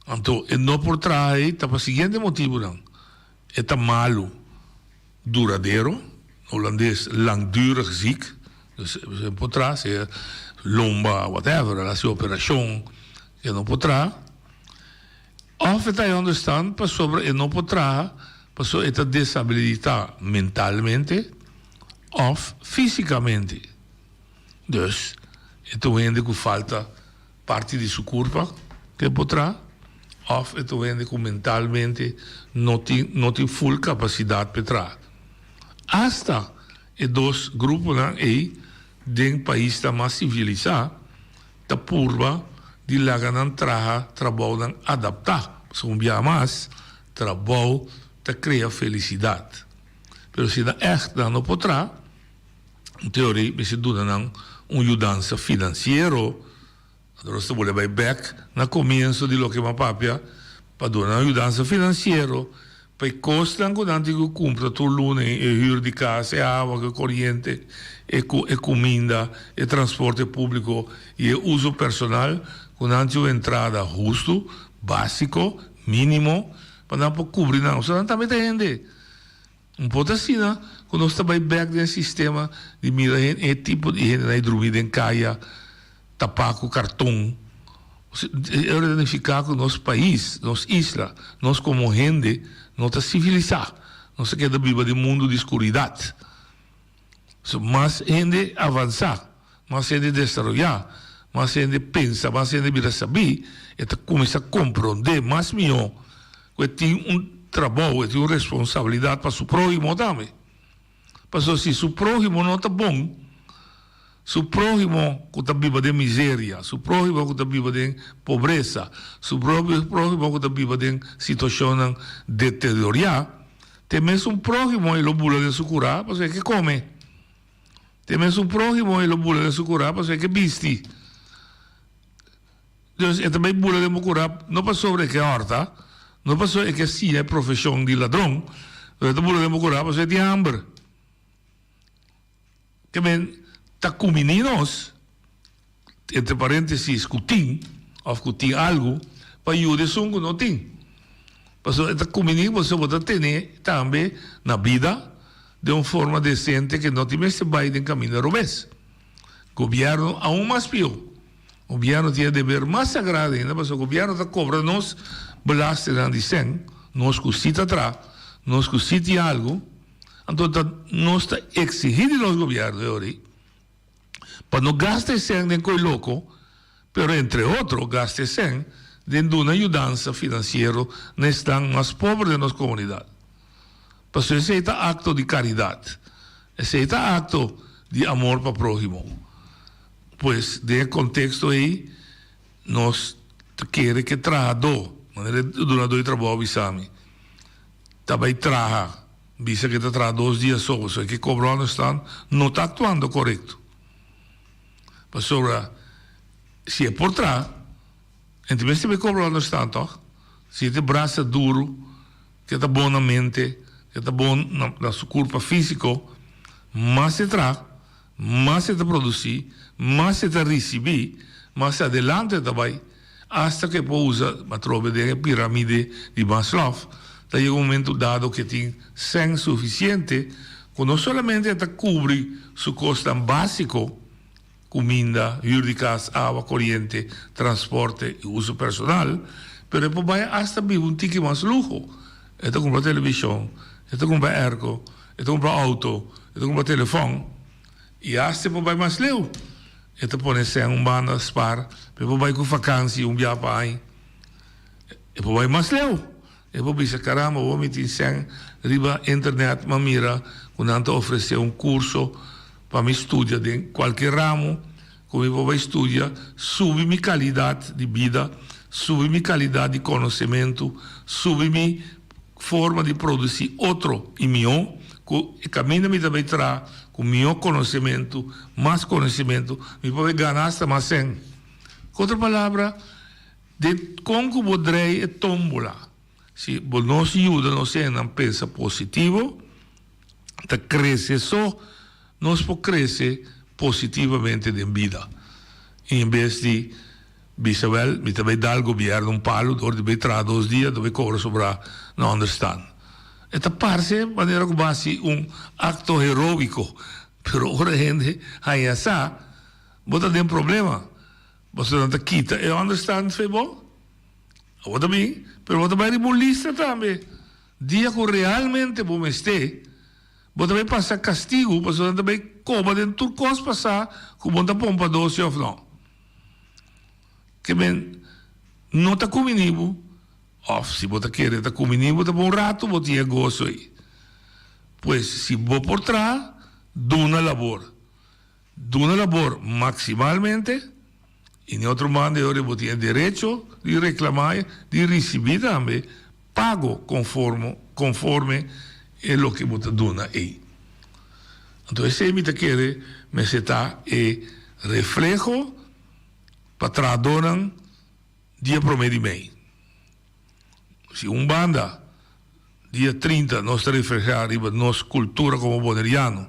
então não por trás está para o seguinte motivo não, é malo, duradouro, holandês langdurig ziek, dus por trás é lomba, whatever, a sua operação, é não por trás, of het understand para sobre é não por trás, para sobre esta desabilidade mentalmente, of fisicamente, dus então ainda que falta parte de sua curva que potrá, ou então ainda que mentalmente não tem full capacidade para trás. Hasta e dois grupos aí de país está mais civilizado, está purva de lá não trabalho adaptar, se mais trabalho está criar felicidade. Mas se não echt não potrá, em teoria, se dá ajudança financeira, allora se vuole back na comienzo di lo che ma papia, para dar ajudança financeira, Poi costan con antico compra tu lune e huur di casa, e acqua, e corriente, e comida, e trasporto pubblico, e uso personale, con antico entrada justo, básico, mínimo, para não cobrir não. Só não também tem um pouco assim, né? Quando nós estamos back no sistema de mira, é tipo de gente aí dormir em caia, tapaco, cartão. É identificar com nosso país, nossa isla, nós como gente, não está civilizado, não se queda viva de mundo de escuridade. So, mais gente avançar, mais gente desarrollar, mais gente pensa, mais gente vira saber, e começa a compreender mais melhor que tem trabalho, tem uma responsabilidade para o próximo também. Porque se o próximo não está bom, se o próximo que está vivo de miséria, se o próximo que está vivo de pobreza, se o próximo que está vivo de situação deteriorada, tem mesmo um próximo e lo bula de sucurar, porque é que come. Tem mesmo um próximo e lo bula de sucurar, porque é que viste. Então, também bula de mucurar, não para sobre que horta, não para sobre que sim é profissão de ladrão, mas bula de mucurar, porque é de hambre. Que bem, está combinando, entre parênteses, cutim, ou cutim algo, para ajudar a que não tem. Porque está combinando, você pode ter também na vida, de uma forma decente, que não tem mais vai em caminho revés. O governo, aún mais pior. O governo tem dever mais sagrado ainda, porque o governo está cobrando nos belasting de 100, nos cusita atrás, nos cusita algo, então nós está exigindo aos governos de hoje, para não gastar 100 em coisa louco, mas entre outros, gaste 100 dentro de uma ajudança financeira nos estão mais pobres da nossa comunidade. Porque esse é o acto de caridade, esse é o acto de amor para o próximo. Pois, nesse contexto aí, nós queremos que traga durante o trabalho, bisami. Também traga, bisa que traga 2 dias só, só que cobrando não está atuando correto. Sobre, se é por trás, então você vai cobrar no tanto, se é braço duro, que está bom na mente, que está bom na sua corpo físico, mas se traz, mas se está produzir, mas se está receber, mas se adelante também, até que pode usar, mas trobe de pirâmide de Maslow, daí um momento dado que tem 100 suficiente, que não somente está cobrir seu custo básico, comida, huur de casa, água, corriente, transporte e uso personal, mas depois vai até viver tique mais luxo. Então compra televisão, então compra airco, então compra auto, então compra telefone, e até vai mais leu. Então põe sem banda spar, depois vai com vacância, viagem para aí, depois vai mais leu. Depois pensa, caramba, vou meter sem riba internet, mas mira, quando oferecer curso, para me estudar em qualquer ramo, como eu vou estudar, sube minha qualidade de vida, sube minha qualidade de conhecimento, sube minha forma de produzir outro e melhor, que caminho me também traz com melhor conhecimento, me pode ganhar mais sem. Com outra palavra, de como poderei é tómbola. Se nos ajuda, nós não pensa positivo, está cresce só, nós podemos crescer positivamente em vida. Em vez de, bisabel, me também dar ao governo palo, onde vai trazer 2 dias, onde vai cobrar sobre não understand. Esta parte, de maneira que vai ser acto heróico, mas ora gente, aí essa, você tem problema, você não quita, eu understand, foi bom? Eu também, mas você vai rebolista também. Dia que realmente vou estar, você vai passar castigo, você também cobra dentro de turcos passar, como você pompa doce ou não. Que bem, não está comigo, se você quer estar comigo, está bom rato, você tem gosto aí. Pois, se vou por trás, dá uma labor maximalmente, e em outro modo, você tem direito de reclamar, de receber também, pago conforme é o que você dá aí. Então, esse é o que quer, mas está reflexo para traduzir dia promedio mês. Se banda dia 30 nós reflejar a nossa cultura como boneriano,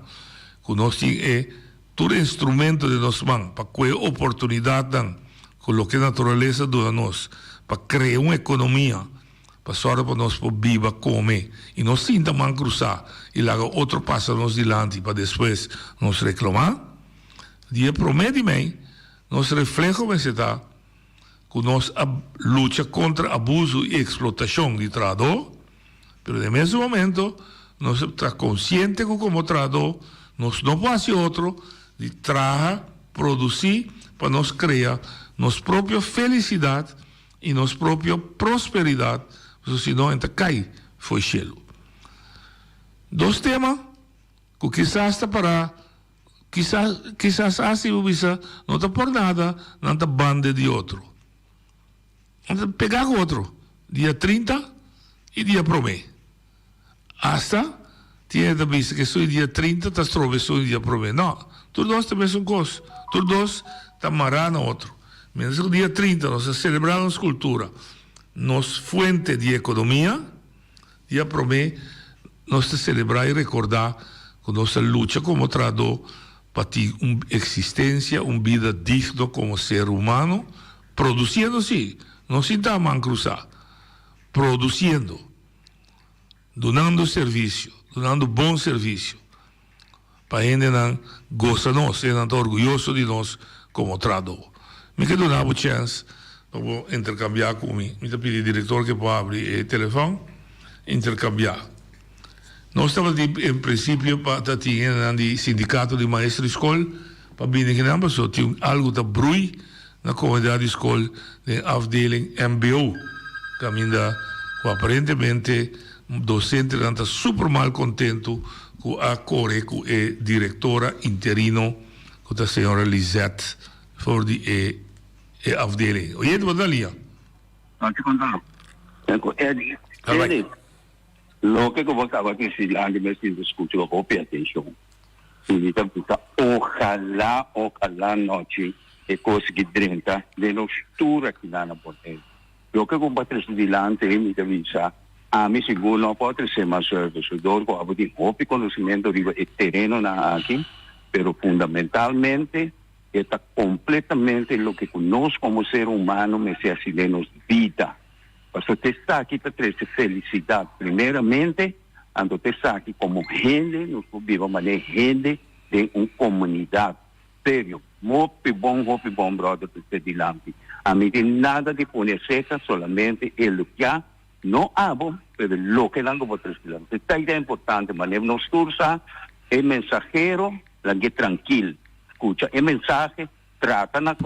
que nós é todo instrumento de nós mãos para que oportunidade dan com o que a natureza dá a nós, para criar uma economia, para sorte para nós viver, comer, e nós sinta man cruzar e lá outro passa nos dilante para depois nos reclamar. Dia promete bem, nós reflejo bem se tá, que nós luta contra abuso e explotação de trabalhador, pero de mesmo momento nós está consciente que como trabalhador nós não pode ser outro de trabalhar, produzir para nós criar nossa própria felicidade e nossa própria prosperidade, senão ainda cai foi chelo. Dois temas que quizás está para quizás assim o bisa não está por nada não está banda de outro. Então pegar outro dia 30 e dia promê. Hasta tinha da bisa que só dia 30 está trove só dia promê. Não, todos dois também são coisas. Todos dois está marando outro. Mas o dia 30 nós celebramos cultura. Nos fuente de economia, dia promê nós celebrar e recordar que nossa luta como trabalhador para ter uma existência, uma vida digna como ser humano, produzindo sim, não se dá man cruzar, produzindo, donando serviço, donando bom serviço, para a gente não gosta de nós, não está orgulhoso de nós como trabalhador. Me quero dar uma chance para intercambiar comigo. Me pedi ao diretor que pode abrir o telefone, intercambiar. Nós estamos, em princípio, para ter um sindicato de maestros de escola, para vir aqui na pessoa, tinha algo de brui na comunidade de escola, na afdeling MBO, que ainda, aparentemente, o docente está super mal contento com a Core, com a diretora interino, com a senhora Lisette, for die afdeling. Oye, wat dan hier? Eddie, lo que como estaba aquí, si la gente me siente escucho, lo copia atención. Y ojalá noche, e cose che diventa, de nostura che danno potere. Lo che come presidente, mi avvisa, a me sicuro non può essere ma service, dopo avevo di hopi conoscimento di terreno aquí, pero fundamentalmente está completamente lo que conozco como ser humano, me sea así de nos vida. Pues usted está aquí para traer felicidad. Primeramente, cuando usted está aquí como gente, nos vivamos de gente de una comunidad. Serio, muy bom, brother, usted dilante. A mí de nada de poner cerca, solamente el que no hago, pero lo que hago por tres kilómetros. Esta idea importante, manejo nos tursa, el mensajero, la que tranquilo. Escucha el mensaje, trata de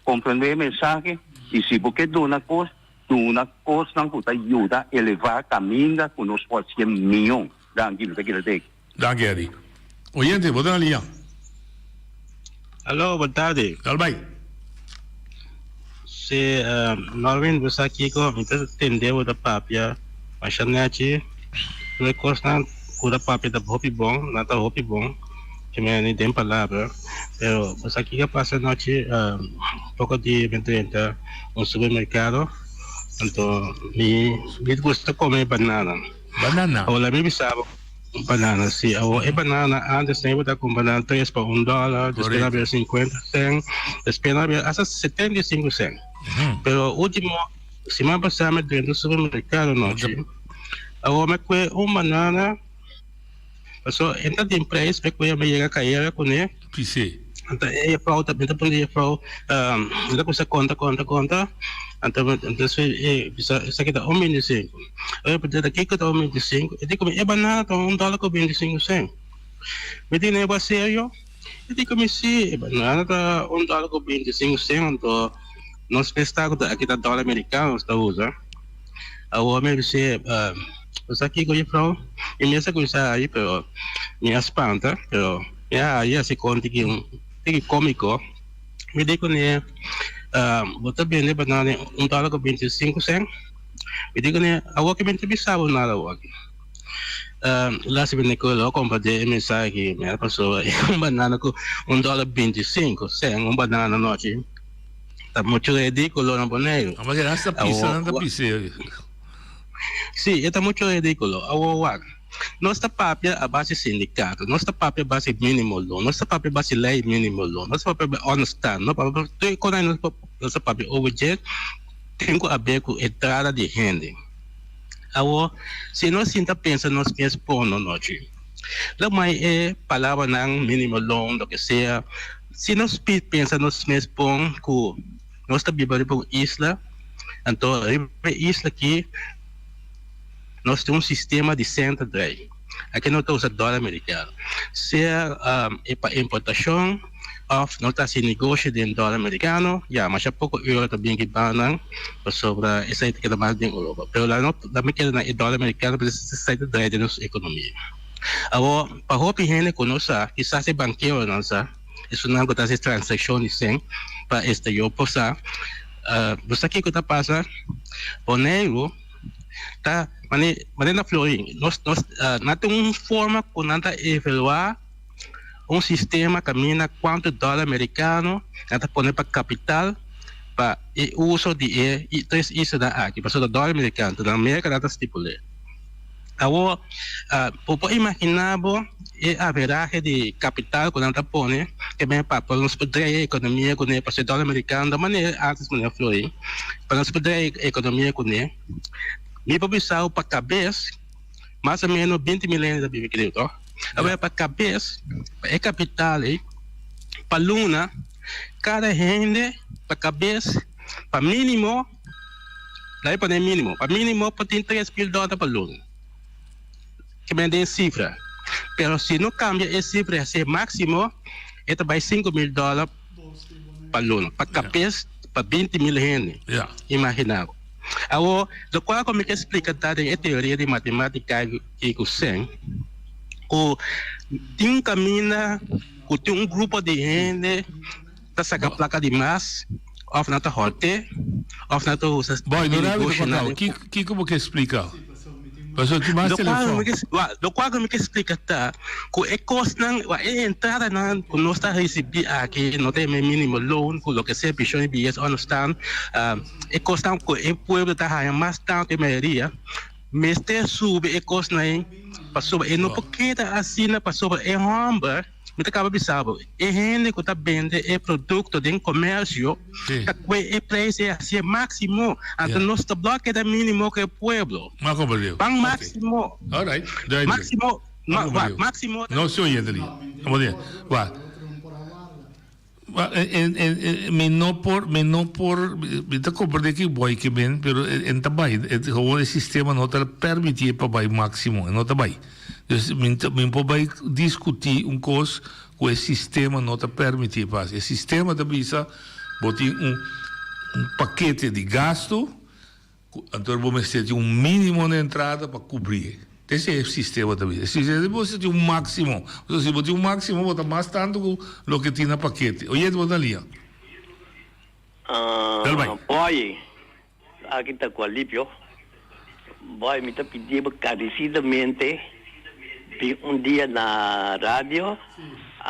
comprender el mensaje y si porque de una cosa que te ayuda a elevar camino con los 100 millones. Dank Eddie. Oyente, wat dan Lia? Alô, boa tarde. Albay. Se Norwin você aqui com entendeu da papia, mas a gente não custa o papia da hopi bom, nada hopi bom. Que me nem tem palavra, pero pues aqui que passa noite pouco de 30 supermercado, então me gusta comer banana. Olha me sabe banana, sim. A banana antes sempre tá com banana 3 por $1, depois havia 50 cents, depois havia até 75 cents. Pero último semana passada me dentro do supermercado noite, agora me coe banana. So, entra de empresa, porque me chega a cair com ele. Sim. Então, a frau também está por aí, a frau, ela começa conta. Então, isso aqui dá 1,25. Eu vou aqui que dá 1,25. Eu digo, é banana, tá $1,25. Me diz, é sério? Eu digo, sim, é banana, tá $1,25. Então, nós pensamos aqui tá dólar americano, está usando. Agora, me diz, pues aquí con frau y me hace cosa ahí pero me espanta pero ya así con tiki cómico me dijo ne bota bene banana $1.25 me dijo ne agua que me entrevistaba nada aquí la se viene con lo compra de mensaje me pasó un banana con $1.25 un banana noche está mucho ridículo no poner mas era essa pizza não tá pizza. Sì, è molto ridicolo. Nostra papia a base sindicato, nostra papia a base minimum law, nostra papia a base lei minimum law, nostra papia honestà, nostra papia overjet, tengo a ver com entrada de gente. Agora, se nós sinta pensa nós que expondo noite, lá mais é palavra não minimum law, do que seja. Se nós pensa nós que expõe com nossa bíblia para isla, então a isla aqui nós temos um sistema de center drive. Aqui nós temos dólar americano. Se é para importação, nós estamos em negócio de dólar americano, mas há pouco euro também que banam sobre essa que mais em Europa. Mas lá não também quer na dólar americano para esse center drive da nossa economia. Agora, para o gente conosco, quizás é banqueiro não sabe, isso não é que transações sem para exterior passar. Você aqui que está passando, o negro tá maneira florim nós temos uma forma com nada evaluar sistema que mina quanto dólar americano nada põe para capital para o uso de isso da aqui para o dólar americano da América nada estipulado agora pode imaginar a averagem de capital que nada põe que bem para nós poder a economia com ele para o dólar americano da maneira antes maneira florim para nós poder a economia com ele me publicar para cabeça mais ou menos 20 milhões de bíblia, tá? Agora para cabeça é capital para luna cada gente para cabeça para mínimo daí para mínimo para ter $3,000 para luna que vem cifra, mas se não cambia essa cifra se máximo é também $5,000 para luna para cabeça para 20 milhões imaginável. Agora, do qual como que explica a teoria de matemática que o sem, o tem um caminho, o tem um grupo de gente que saca placa de massa, of na horte, of na usa. Boy, não é que como que explica? Do qual como que explica tá, que é costa é entrada na nós está receber aqui não tem mínimo loan, com o que se pichou em BS understand, é costa que o povo está ganhando mais tanto que maioria, mas te sube é costa aí, passou e não porque tá assim na passou é humber. Me acaba bisabo. E gente que está vendendo é produto de comércio, que é preço assim máximo, então nós tá bloqueio da mínimo que o povo. Bang máximo. Alright. Máximo. Máximo. Não se oye ali. Vamos ver. Vá. Menor por, está comprando que boy que bem, pero en tabai, o sistema não está permitir para bai máximo, não está bai. Me pode discutir coisa que o sistema não está permitir fazer. O sistema também está botar paquete de gasto, então vamos ter mínimo de entrada para cobrir. Esse é o sistema também. Se você tem máximo, se você tem máximo, bota mais tanto do que tem no paquete. Oye, você ali. Boy, aqui está com o Alípio. Boy, me está pedindo carecidamente dia na rádio,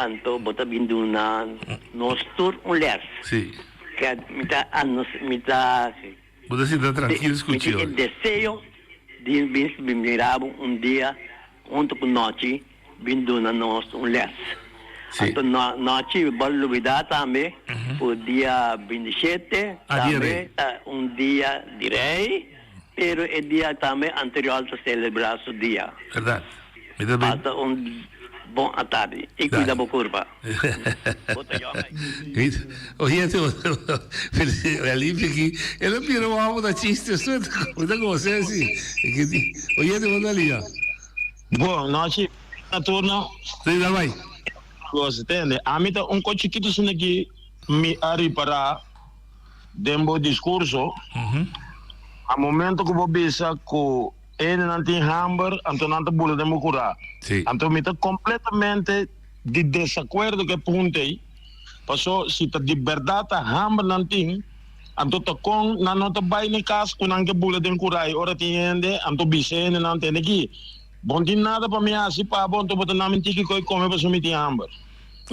então bota vindo na nosso tour ler. Sim. Que me está você está tranquilo escutando. Me desejo de mirar dia junto com noite vindo na nosso ler. Então noite vai luvidar também o dia 27 também dia de rei, pero o dia também anterior a celebrar o dia. Verdade. Passa bom à tarde e cuida da curva. Oye, ali que ele virou algo da chiste, cuida com você assim. Oye, você ali. Boa noite, na turno. Sim, dá vai. Você entende? A mim tá coche que tu aqui me ari para dembo discurso. A momento que vou pensar que ele não tem hamburger, então não tem bolo de mucura. Então, me está completamente de desacordo que apontei. Passou, se a liberdade hamburger não tem, então tá com, não está bem na casa, com não tem bolo de mucura. Ora tem gente, então bicene não tem aqui. Bom, tem nada para mim assim, para bom, então botar na mente que come para sumir tem hamburger.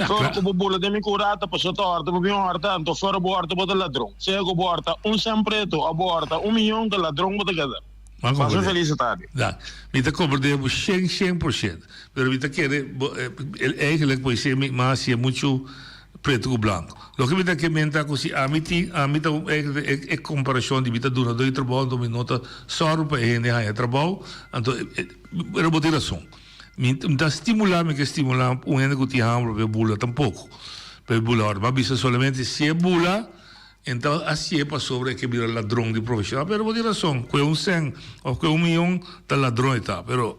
Só que o bolo de mucura, passou a horta, para mim horta, então fora a horta, bota ladrão. Se eu horta, sempre preto, a horta, 1 milhão de ladrão, bota cada. Mas uma feliz tarde. Me te compreendemos 100%. Pero me te quer eigenlijk pode ser mais muito preto com branco. Lo que me te quer mentar così a mim é comparação de me te dura dois trabalhos, do minuto só para ele aí trabalho, então era boa razão. Me te estimular um ende que te hambro para bula tampouco. Para bula, mas bisa solamente se é bula. Então, assim é para sobre que vira ladrão de profissional. Pero vou ter razão, que é 100 ou que é 1 milhão de ladrão e tal. Pero,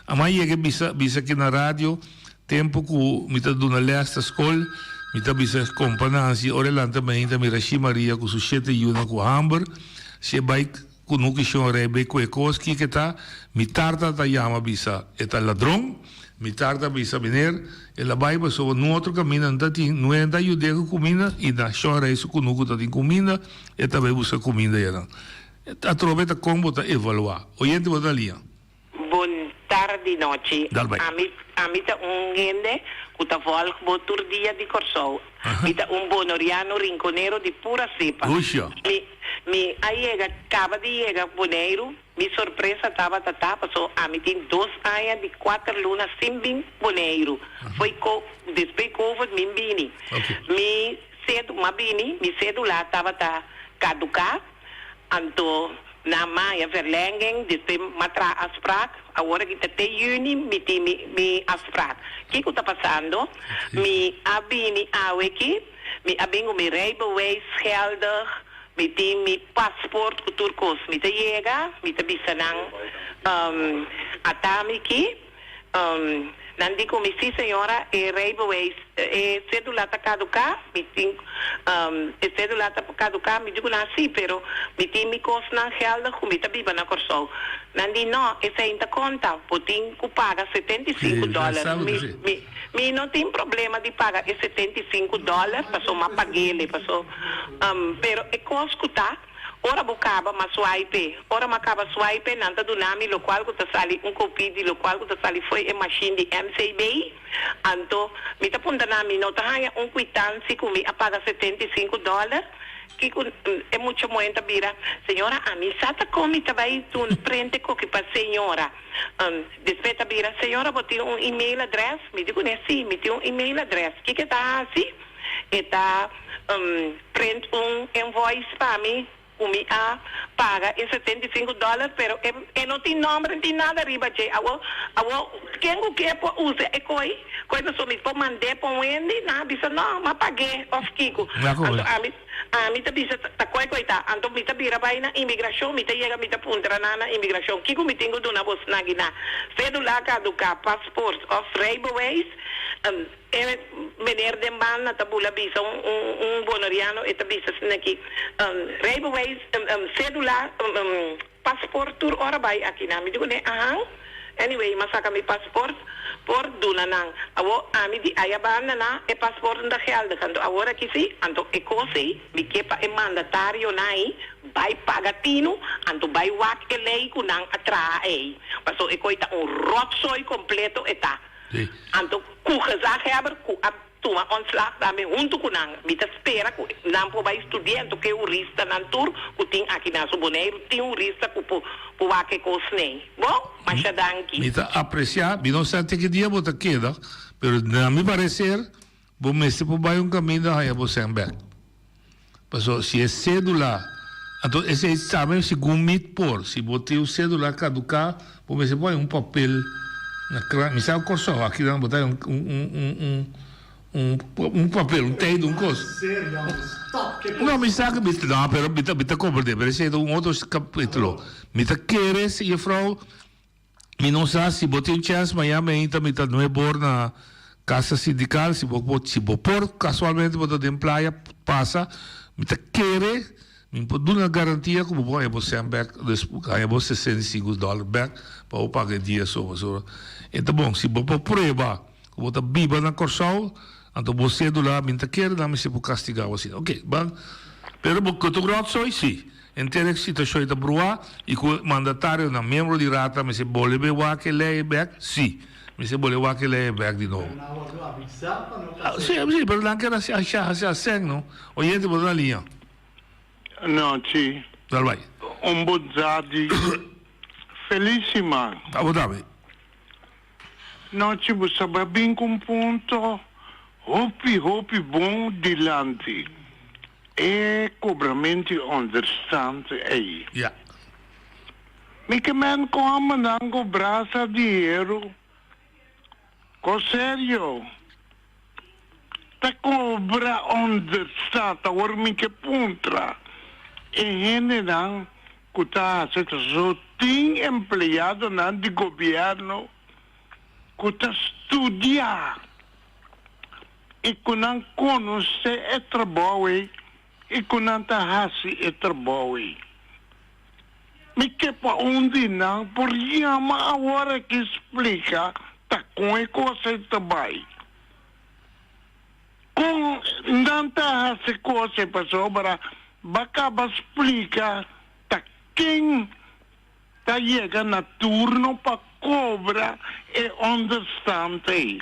a mãe é que bisa aqui na rádio, tempo que me está dando lesta escola, me está bisa companhia, orelante também, me rachi Maria, com os 7 anos com Hamburg, se vai com o que chama rebe com ecos que está, me tarda da chama bisa, é ladrão. Mi tarda bisa venir e la vai so no outro caminho andati não é da judeia comida e da chora isso com nuco da comida e também busca comida era a troveta combo ta evaluar oyente bota linha Buon tardi noci amita un gente che ta vol botur dia di corso mita un bonoriano rinconero di pura cepa mi aiega acaba di iega boneiro mi sorpresa tava so amitin 2 anos de 4 lunas sem bim boneiro foi depois covid min bini mi cedo lá tava caducar anto na maia verlenging depois matra afspraak agora que até juni mi afspraak que está passando mi abini aweki mi abingo mi rijbewijs geldig met mi paspoort kuturkos met de jega met de bisanang atamiki nandi come sì signora e rijbewijs e cedula ta caduca mi tin e cedula ta caduca mi dico na sì però mi tin mi cosna geldig come te biba na corso nandi no e sei in conta potin ku paga $75 mi non tem problema di paga e $75 passo ma pagele passo però e coscuta ora bocaba ma swipe ora macaba swipe nanta do nami lo qual que sali un copy di lo qual que sali foi e machine di MCB anto mi ta punta nami no ta haya un quitanza com mi paga $75 que é muito moenta bira senhora a mi sata come ta vai tu prende co que pa senhora despeta bira senhora botei um email address mi digo né sim mi tem um email address que tá assim e tá prende um invoice para mim mi paga e $75 pero e non ti nome non ti nada riba che awo quem o que po usa e coi pessoa mi po mande po wendi na bisa no ma paguei of kiko mi ta bisa ta coi ta anto mi ta bira vai na imigração mi ta chega mi ta puntra na imigração kiko mi tengo do na bos na gina cedula caduca passport of rijbewijs meneer de man na tabula bisa un bonoriano e tabisa snaki rijbewijs cedula passport tur ora bai aqui na mi digo ne anyway masaka mi passport por dunanang awo ami di ayabana na e passport da geldig anto agora que sim anto e cose mi kepa e mandatario nai bai pagatino anto bai wak e lei kunang atra paso e coita un rotsoi completo eta anto ku gezag hebben ku tuma ontslag daarmee junto kunang mita spera ku nampo vai studente que urista nantur ku ting aqui na soboneiro ting urista ku pu wake kosnei bom mas danki mita apreciar vi non sa que dia bota queda pero na mi parecer bom messe pu vai caminho aí bo sember paso se é cédula então esse sabe se gumit por se botei o cédula caducar bom messe põe papel na mi sa corso aqui não botar un papel, un teito, un coso. No, mi sa che no, però mi ta compreende, per esempio un altro capitolo. Mi ta queres e frau mi non sa se bote un chance, ma ja me mi ta não é bor na casa sindical, se bo por casualmente bote de playa passa, mi ta quere mi può dare una garantia come poi você back, aí você $65 back para pagar dia só. Então bom, se bo prova, como ta biba na corsal anto você do lá minta quer dá-me se por castigar assim ok bom pero porque tu grosso soy sim entende que se tu soy da brua e com mandatário na membro de rata me se bolebe wa que lei back sim me se bolebe wa que lei back de novo sim pero não quer achar sem não oyente por na linha não sim dal vai buzzardi Felissima. Abu Dhabi. Noche você vai bem com ponto. Hopi bom dilante. E cobramento understand aí. Yeah. Me que men como nango brasa dinheiro. Co sério. Tá cobra understand. Agora me que puntra. E hene não. Kuta se só tem empregado não de governo. Kuta studiar. E kunang conhecer é trabalho. E kunang tahasi é trabalho. Me que pa onde não, por yama agora que explica, tá com a coisa também. Com não tahasi coisa para sobra, bacaba explica, tá quem tá chega na turno para cobra e understand aí.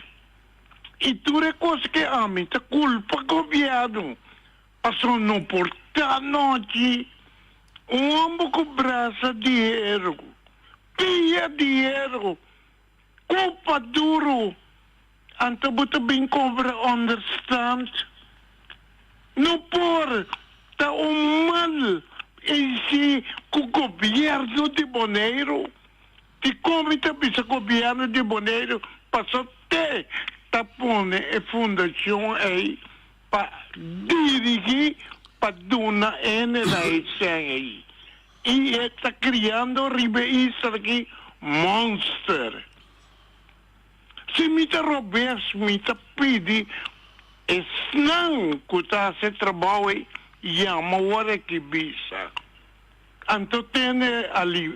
E tu é coisa que a mim tá culpa governo. Passou não portar noite. Homem com braço dinheiro. Pia dinheiro. Culpa duro. Então você bem cobra understand. Não por. Tá mal. Esse com o governo de Bonaire. Que como está o governo de Bonaire passou até tá pondo a fundação aí para dirigir para donar aí. E está criando isso aqui monster. Se me está roubando, me está pedindo, é não que está se trabalho e a hora que bisa. Então tem ali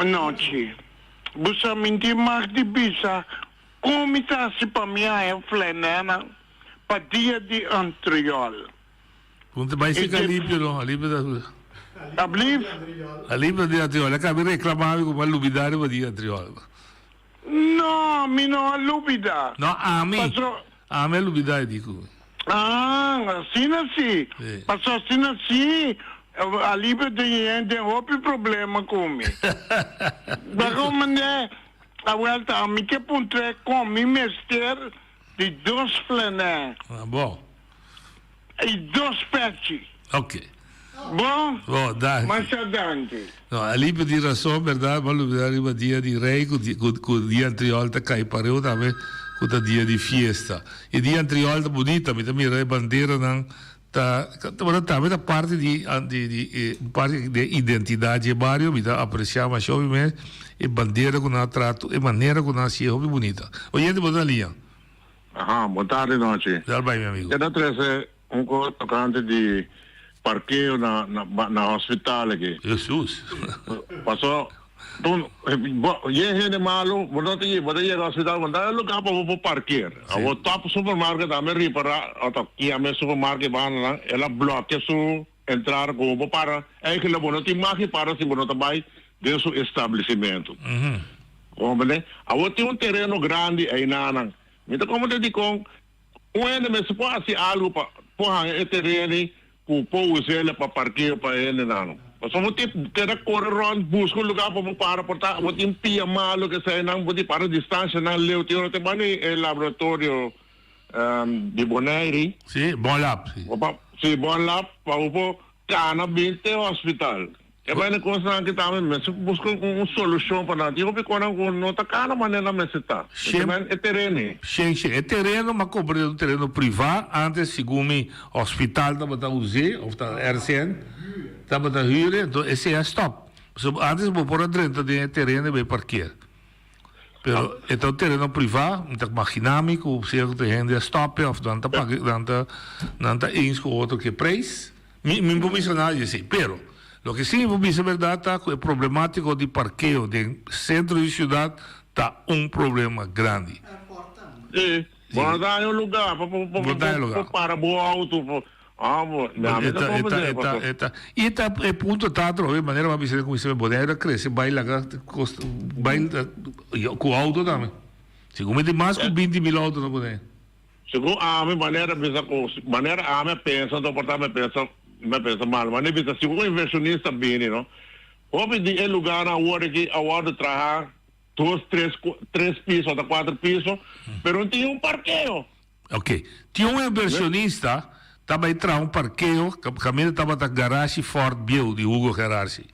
noite. Você me diz mais de bisa. Como está se para mim é flanena para dia de anterior. Punta vai ser alívio, não? Alívio da... Alívio de anterior. Acabei reclamando com uma lubidade para dia anterior. Não, mi não é lubida. Não, a mim. A mim é lubidade, digo. Assim. Passou assim. Alívio de gente, houve problema comigo. Da como é... A volta a mim que ponte com mi mestre de 2 flané. Bom. E 2 pets. Ok. Bom? Bom, dai. Mais adiante. No, ali per dire razão, verdade, mas o dia de rei, com o dia anterior tá cai pareu também, com o dia de festa. E dia anterior tá bonita, mas também a bandeira não tá também parte de identidade bairro, me dá apreciar mais obviamente e bandeira com o trato e maneira com a se é bonita. Oye, boa tarde. Boa tarde, noite. Dá bem, meu amigo. Quero trazer tocante de parqueio na hospital aqui. Jesus. Passou. Gente malo, você ir ao hospital, você é lugar para parquear. O top supermarket também repara, que a minha supermarket vai ela bloqueia su entrar como para é que ela não tem mais para se não trabalha dentro do estabelecimento. Como né? A tem um terreno grande aí na. Então como te digo, onde me se pode fazer algo para pôr esse terreno para usar ele para parqueio para ele não. Só vou ter correr buscar um lugar para portar, vou ter pia malo que sai não vou ter para distância não leu teu te bani é laboratório de Bonaire. Sim, Bon Lab. Sim, Bon Lab para o cana bem ter hospital. É bem que também mas buscar uma solução para nós. Eu vi quando não tá cana maneira mas está. É terreno. Sim, é terreno, mas cobre um terreno privado antes segundo hospital da botar UZ ou da RCN. Estava da huur, então esse é stop. Antes vou pôr dentro de terreno e vai parquear. Pero então terreno privado, então mais dinâmico, o certo terreno é stop, ou não tá eens com outro que preço. Me vou mencionar isso, pero lo que sim vou dizer verdade tá é problemático de parqueio de centro de cidade tá problema grande. Sim. Vou dar um lugar para o auto. E é ponto de maneira uma visita como se Bonaire cresce, vai lá com o auto também. Segundo me mais com 20 mil autos na Bonaire. Segundo a minha maneira a minha pensa, do portar me pensa mal, mas nem pensa segundo inversionista bem, não. Houve de lugar agora que agora trabalhar 2, 3 pisos ou 4 pisos, mas não tinha parqueio. Ok. Tinha um inversionista, estava aí para parqueio, caminho estava na garagem Ford Bill de Hugo Gerardi.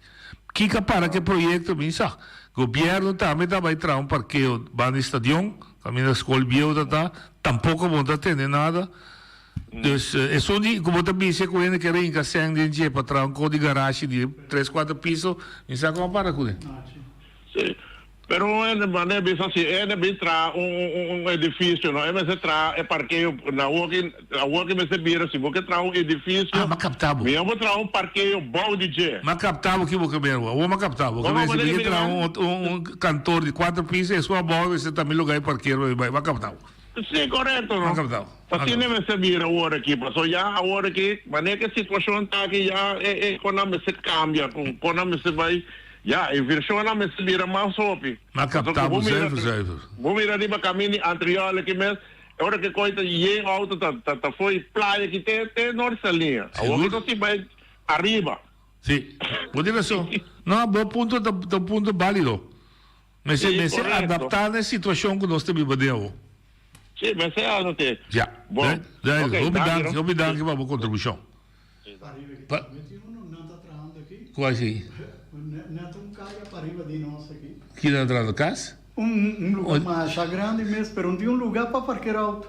Que para que projeto, misa? O governo também estava aí para parqueio, vai no estadião, caminho da escola Bill, tampouco não tem nada. Dus é só como também se conhece que era em casa de para trazer um código de garagem de 3, 4 pisos, isso como para com ele. Sim. Pero não é bem assim, é bem tra edifício, não é mais tra parqueio na rua que me se vira, se você tra edifício. Mas captavo. Me vou tra parqueio bom DJ. Mas captavo que você mesmo, ou mas captavo. Como se você tra cantor de 4 pisos, é sua boa, você também lugar parqueiro, vai captavo. Sim, correto, não? Assim nem me se vira agora aqui, passou já agora que, mas que a situação está aqui já quando se cambia, quando se vai. Ja, in versjoen met z'n bieren maar sopi. Maar kapitaal zuiver. Vou mirar riba caminho anterior que mes. Agora que coisa e auto tá foi praia que tem nossa linha. Agora que vai arriba. Sim. Poderia ser. Não, bom ponto válido. Mas se adaptar na situação que nós temos vivendo. Sim, mas é algo que. Já. Bom. Obrigado pela contribuição. Qual é? Neto caia para riba de nós aqui. Que na entrada da casa? Lugar mais grande mesmo, mas não tinha lugar para parquear auto.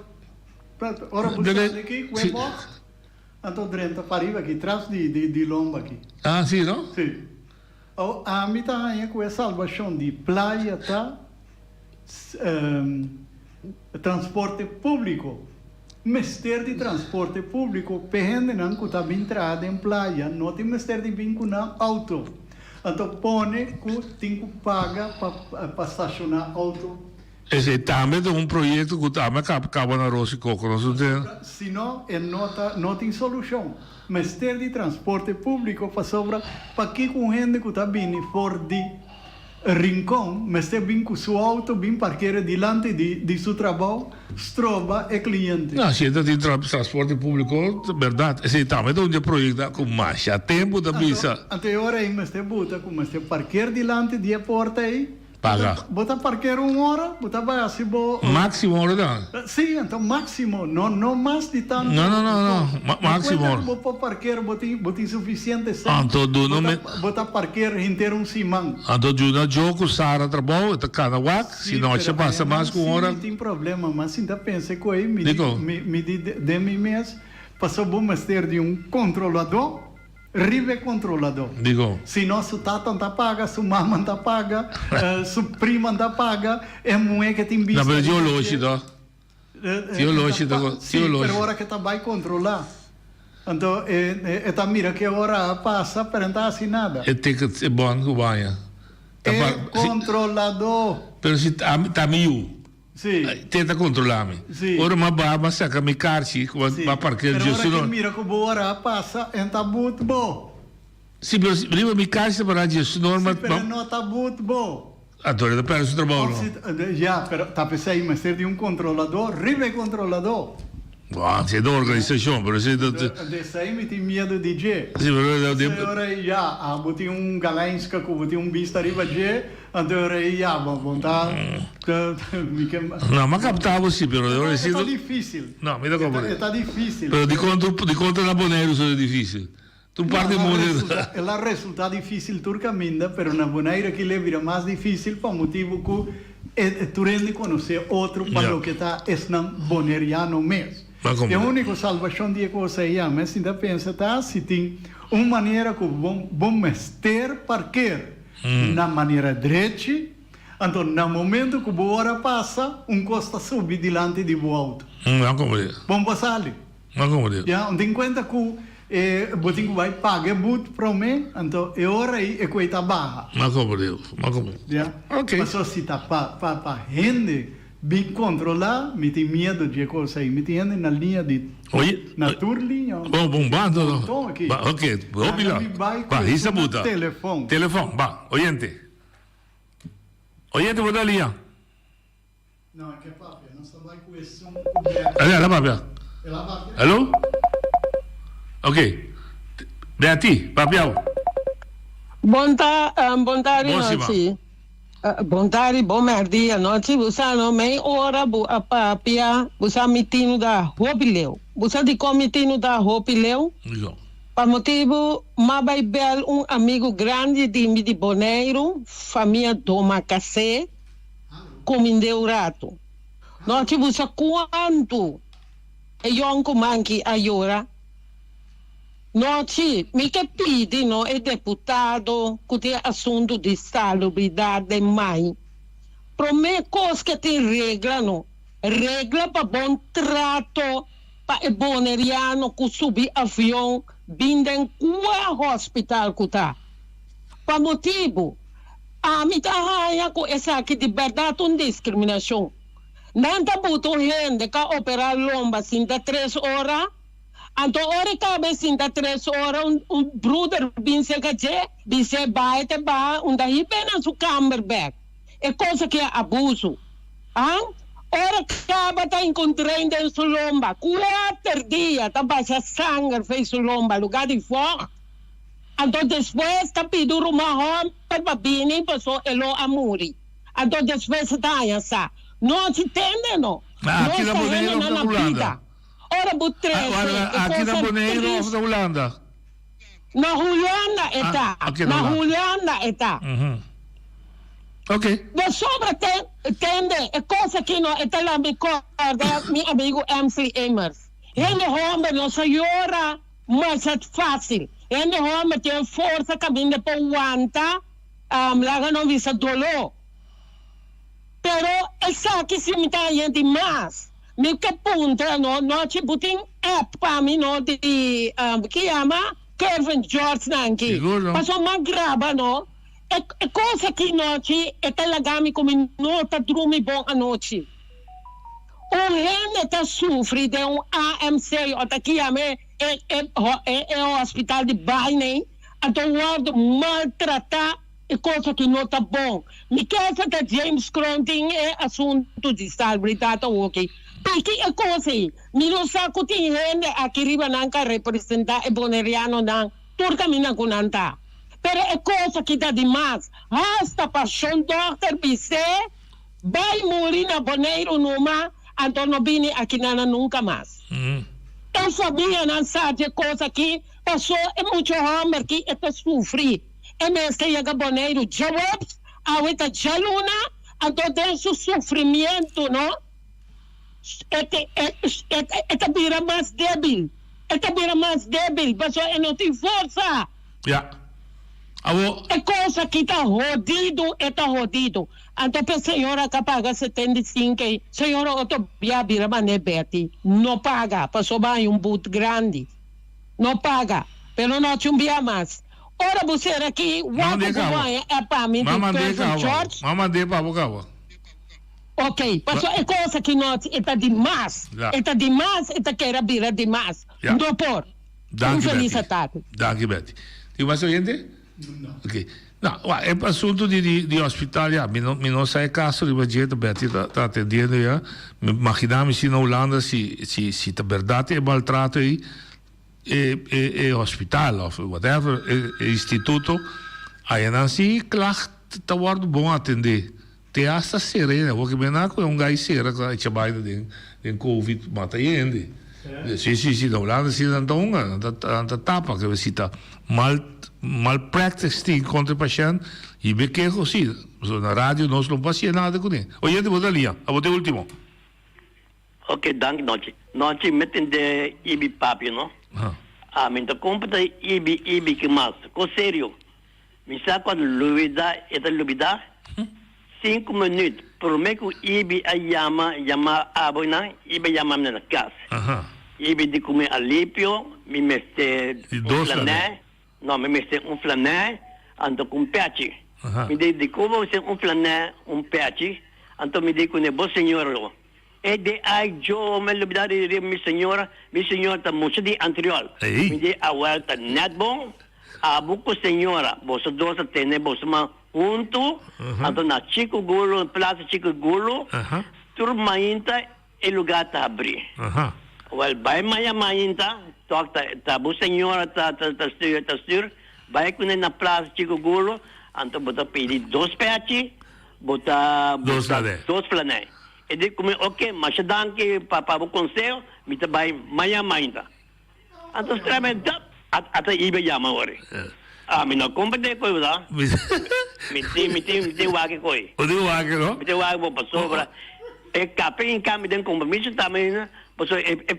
Ora, buscando aqui, com o box, então dentro para riba aqui, atrás de lomba aqui. Ah, sim, não? Sim. A mim está aí com a salvação de praia, tá? Transporte público. Mister de transporte público, pende não que está bem entrada em praia, não tem mister de vincular auto. Então, põe que tem que pagar para estacionar auto. Esse também é projeto que também acaba na Rosa e Coco, não tem? Se não, não tem solução. Mister de transporte público para sobra, para que com gente que está vindo fora de rincão, mas vem com seu auto, vem parquear diante de seu trabalho, trova e cliente. Não, se tem transporte público, verdade. Esse também é projeto com mais tempo da visa. Até agora aí, mas buta, como mas parquear diante de porta aí. Paga. Bota parquear 1 hora, bota vai assim, máximo hora dá. Sim, então máximo, não mais de tanto. Não, máximo hora. Bota parquear, bota suficiente. Bota parquear inteiro semana. Então, na jogo, Sara trabalha, tá cada wak, se não se passa mais com hora. Não tem problema, mas ainda pensa que aí, me de mim mesmo, passou bom mestre de controlador. Ribe controlador. Digo. Se nosso tata não paga, sua mamãe não paga, sua prima não paga, é mulher que tem visto. Não, mas eu longe, não. Sim, mas hora que vai controlar. Então, tá mira que hora passa, para não assim nada. É tem que ser bom que vai. É controlador. Pero se tá mil. Sim. Tenta controlar-me. Ora, mas saca me carci, vai parquear de Jesus. Ora, que mira que hora passa, então muito bom. Sim, mas prima me carci para Jesus, normal. Sim, mas não tá muito bom. Agora, eu perco o trabalho. Já, mas tá pensando, mas ser de controlador, ribe controlador. Você é da organização, mas você... Desse aí me tem medo de G. Sim, mas... Agora, já, botei galenska, botei vista arriba G, agora, já, tá... Não, mas captava sim, pero... Está difícil. Não, me dá como... Está difícil. Pero de contra na Bonaire isso é difícil. Tu parte muito... Ela resulta difícil turcamente, pero na Bonaire que vira mais difícil por motivo que tu rende conhecer outro para o que está na boneriano mesmo. É a única salvação de coisa aí, mas ainda pensa, tá? Se tem uma maneira que bom mestre parquear na maneira direita, então no momento que a hora passa, costa subir diante de o auto. Não como é. Bom passar ali. Não como é. Já, tem conta que botinho vai pagar muito para mim, então é hora aí é coisa barra. Não como é. Não como é. Já. Ok. Mas só se tá para rende bem controlar, me tem medo de coisa aí, me tem na linha de... Oi? Na tua linha. Bom, bando. Então, aqui. Ok, vamos lá. Va, isso muda. Telefone. Telefone, va, oyente. Oyente, muda a linha. Não, é que é papi, não só vai com esse som. Olha, papi. Alô? Ok. Beati, papião. Bontari noci. Bontari, bom merdia noci. Busa no meia hora apa pia. Busa mitino da Hopileu. Busa di comitino da Hopileu. Para motivo, mabai bel amigo grande de Boneiro, família Doma Cacé, comindeu rato. Noci busa quanto e yonko manchi aiora. Noci, mica pidi, no, è deputato che assunto di salubridade mai. Pro me cose che ti reglano, regla per buon tratto, per il boneriano che subi avion, binden qua hospital kuta. Per motivo, a mi tahaya ko esa che di verdad un discriminazione. Nanta buto gente che opera lomba sinta 3 ore. Anto ore cabe sinta 3 ore un brother binse kaje binse baite ba unda hipena su camberback. E cosa che abuso. Ora acaba ta incontrando su lomba 4 dias ta baixa sangue fez su lomba lugar de fogo. Anto después ta pido uma home per babini passou elo amuri. Anto después ta essa. Não se entende, não. Aqui na Boneiro ou na Holanda? Ora butrese. Aqui na Boneiro ou na Holanda? Na Holanda está. Na Holanda está. Ok. De sobra tende, é coisa que não está lá me corda, meu amigo MC Emers. Ele homem não se llora, mas é fácil. Ele homem tem força que vem para aguentar, lá não visa dolor. Pero essa que se me está indo mais, me que punta no te botem app para mim no de que chama Kevin George Nanki. Passou uma grava no é coisa que noite é telagami como nota dorme bom a noite. O rende tá sofre de AMC ou que chama é o hospital de Bainei, a do world maltratar é coisa que não está bom. Me casa da James Cronting é assunto de salubridade, ok? Porque é coisa aí. Me não sabe que tem gente aqui riba não quer representar o boneriano não. Turca me não conanta. Pero é coisa que dá demais. Hasta paixão doutor Bisse vai morrer na Boneiro numa, então não vim aqui nunca mais. Eu sabia não sabe coisa que passou é muito homem que está sofrendo. MST yaga Boneiro jawabs, awita jaluna, ando desse sofrimento, não? Esta vira mais débil. Esta vira mais débil, mas não tem força. É coisa que está rodido, está rodido. Então, a senhora que paga 75, senhora, outro vira mané Betty, não paga, passou bem boot grande. Não paga, pero não tinha mais. Ora você aqui, o é para mim de George. Mama de para Ok, passou é coisa que nós está demais. Está demais, está queira vir demais. Não por. Feliz tarde. Danke Betty. Tem mais gente? Não. Ok. Não, é assunto de hospital, me não sai caso de budget, Betty está atendendo, imaginamos se na Holanda se a verdade é maltrato aí. Hospital of whatever instituto aí não se klacht tá word bom atender te hasta serena porque menaco é gajo serena que trabalha de covid mata gente sim na Holanda se não anda tapa que você tá malpractice tem contra paciente e be que assim na rádio nós não passa nada com ele oye te vou dar linha a bote último. Ok, danke noite meten de ibi papi no. Minta compra ibi que mais. Com sério. Me sabe quando lubida, 5 minutos. Por mim que ibi a chama abo na, ibi chama na casa. Ibi de comer alívio, me mete flané. Não, me mete flané, ando com peixe. Me de como você flané, peixe, ando me de com o bom senhor. E de ai jo me lubidade de mi senhora tá muito de anterior. Me de awal tá net bom. Abu ko senhora, você dois tem você ma junto, então na Chico Gulo, Plaza Chico Gulo, turma inta e lugar tá abrir. Well, vai mainta, toca tá bu senhora tá Vai com na praça Chico Gulo, então bota pedir 2 peças, bota 2 flané. E digo como, ok, mas dan que para o conselho, me vai amanhã ainda. Então, extremamente, até ibe chama agora. Me não compre coisa, me tem wag coi. O de wag, não? Me tem wag vou para sobra. E capé em cama tem compromisso também, né? Posso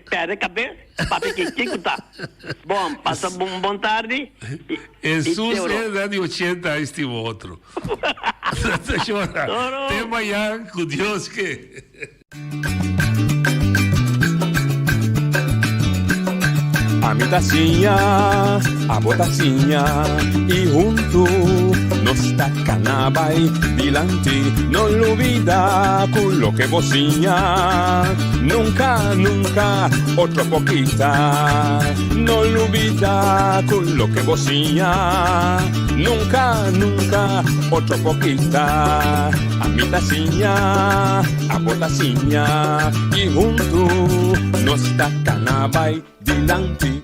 perde capé, papi que tá. Bom, passa bom tarde. Jesus é de 80 este outro. Até amanhã, com Deus que... A mi tacinha, a botacinha e junto nos tacanabay dilante, no olvida quello che vocinha, nunca, nunca, otro poquita, no olvida quello che vocinha, nunca, nunca, otro poquita, a mi tacinha, a botacinha y junto nos tacanabay dilante.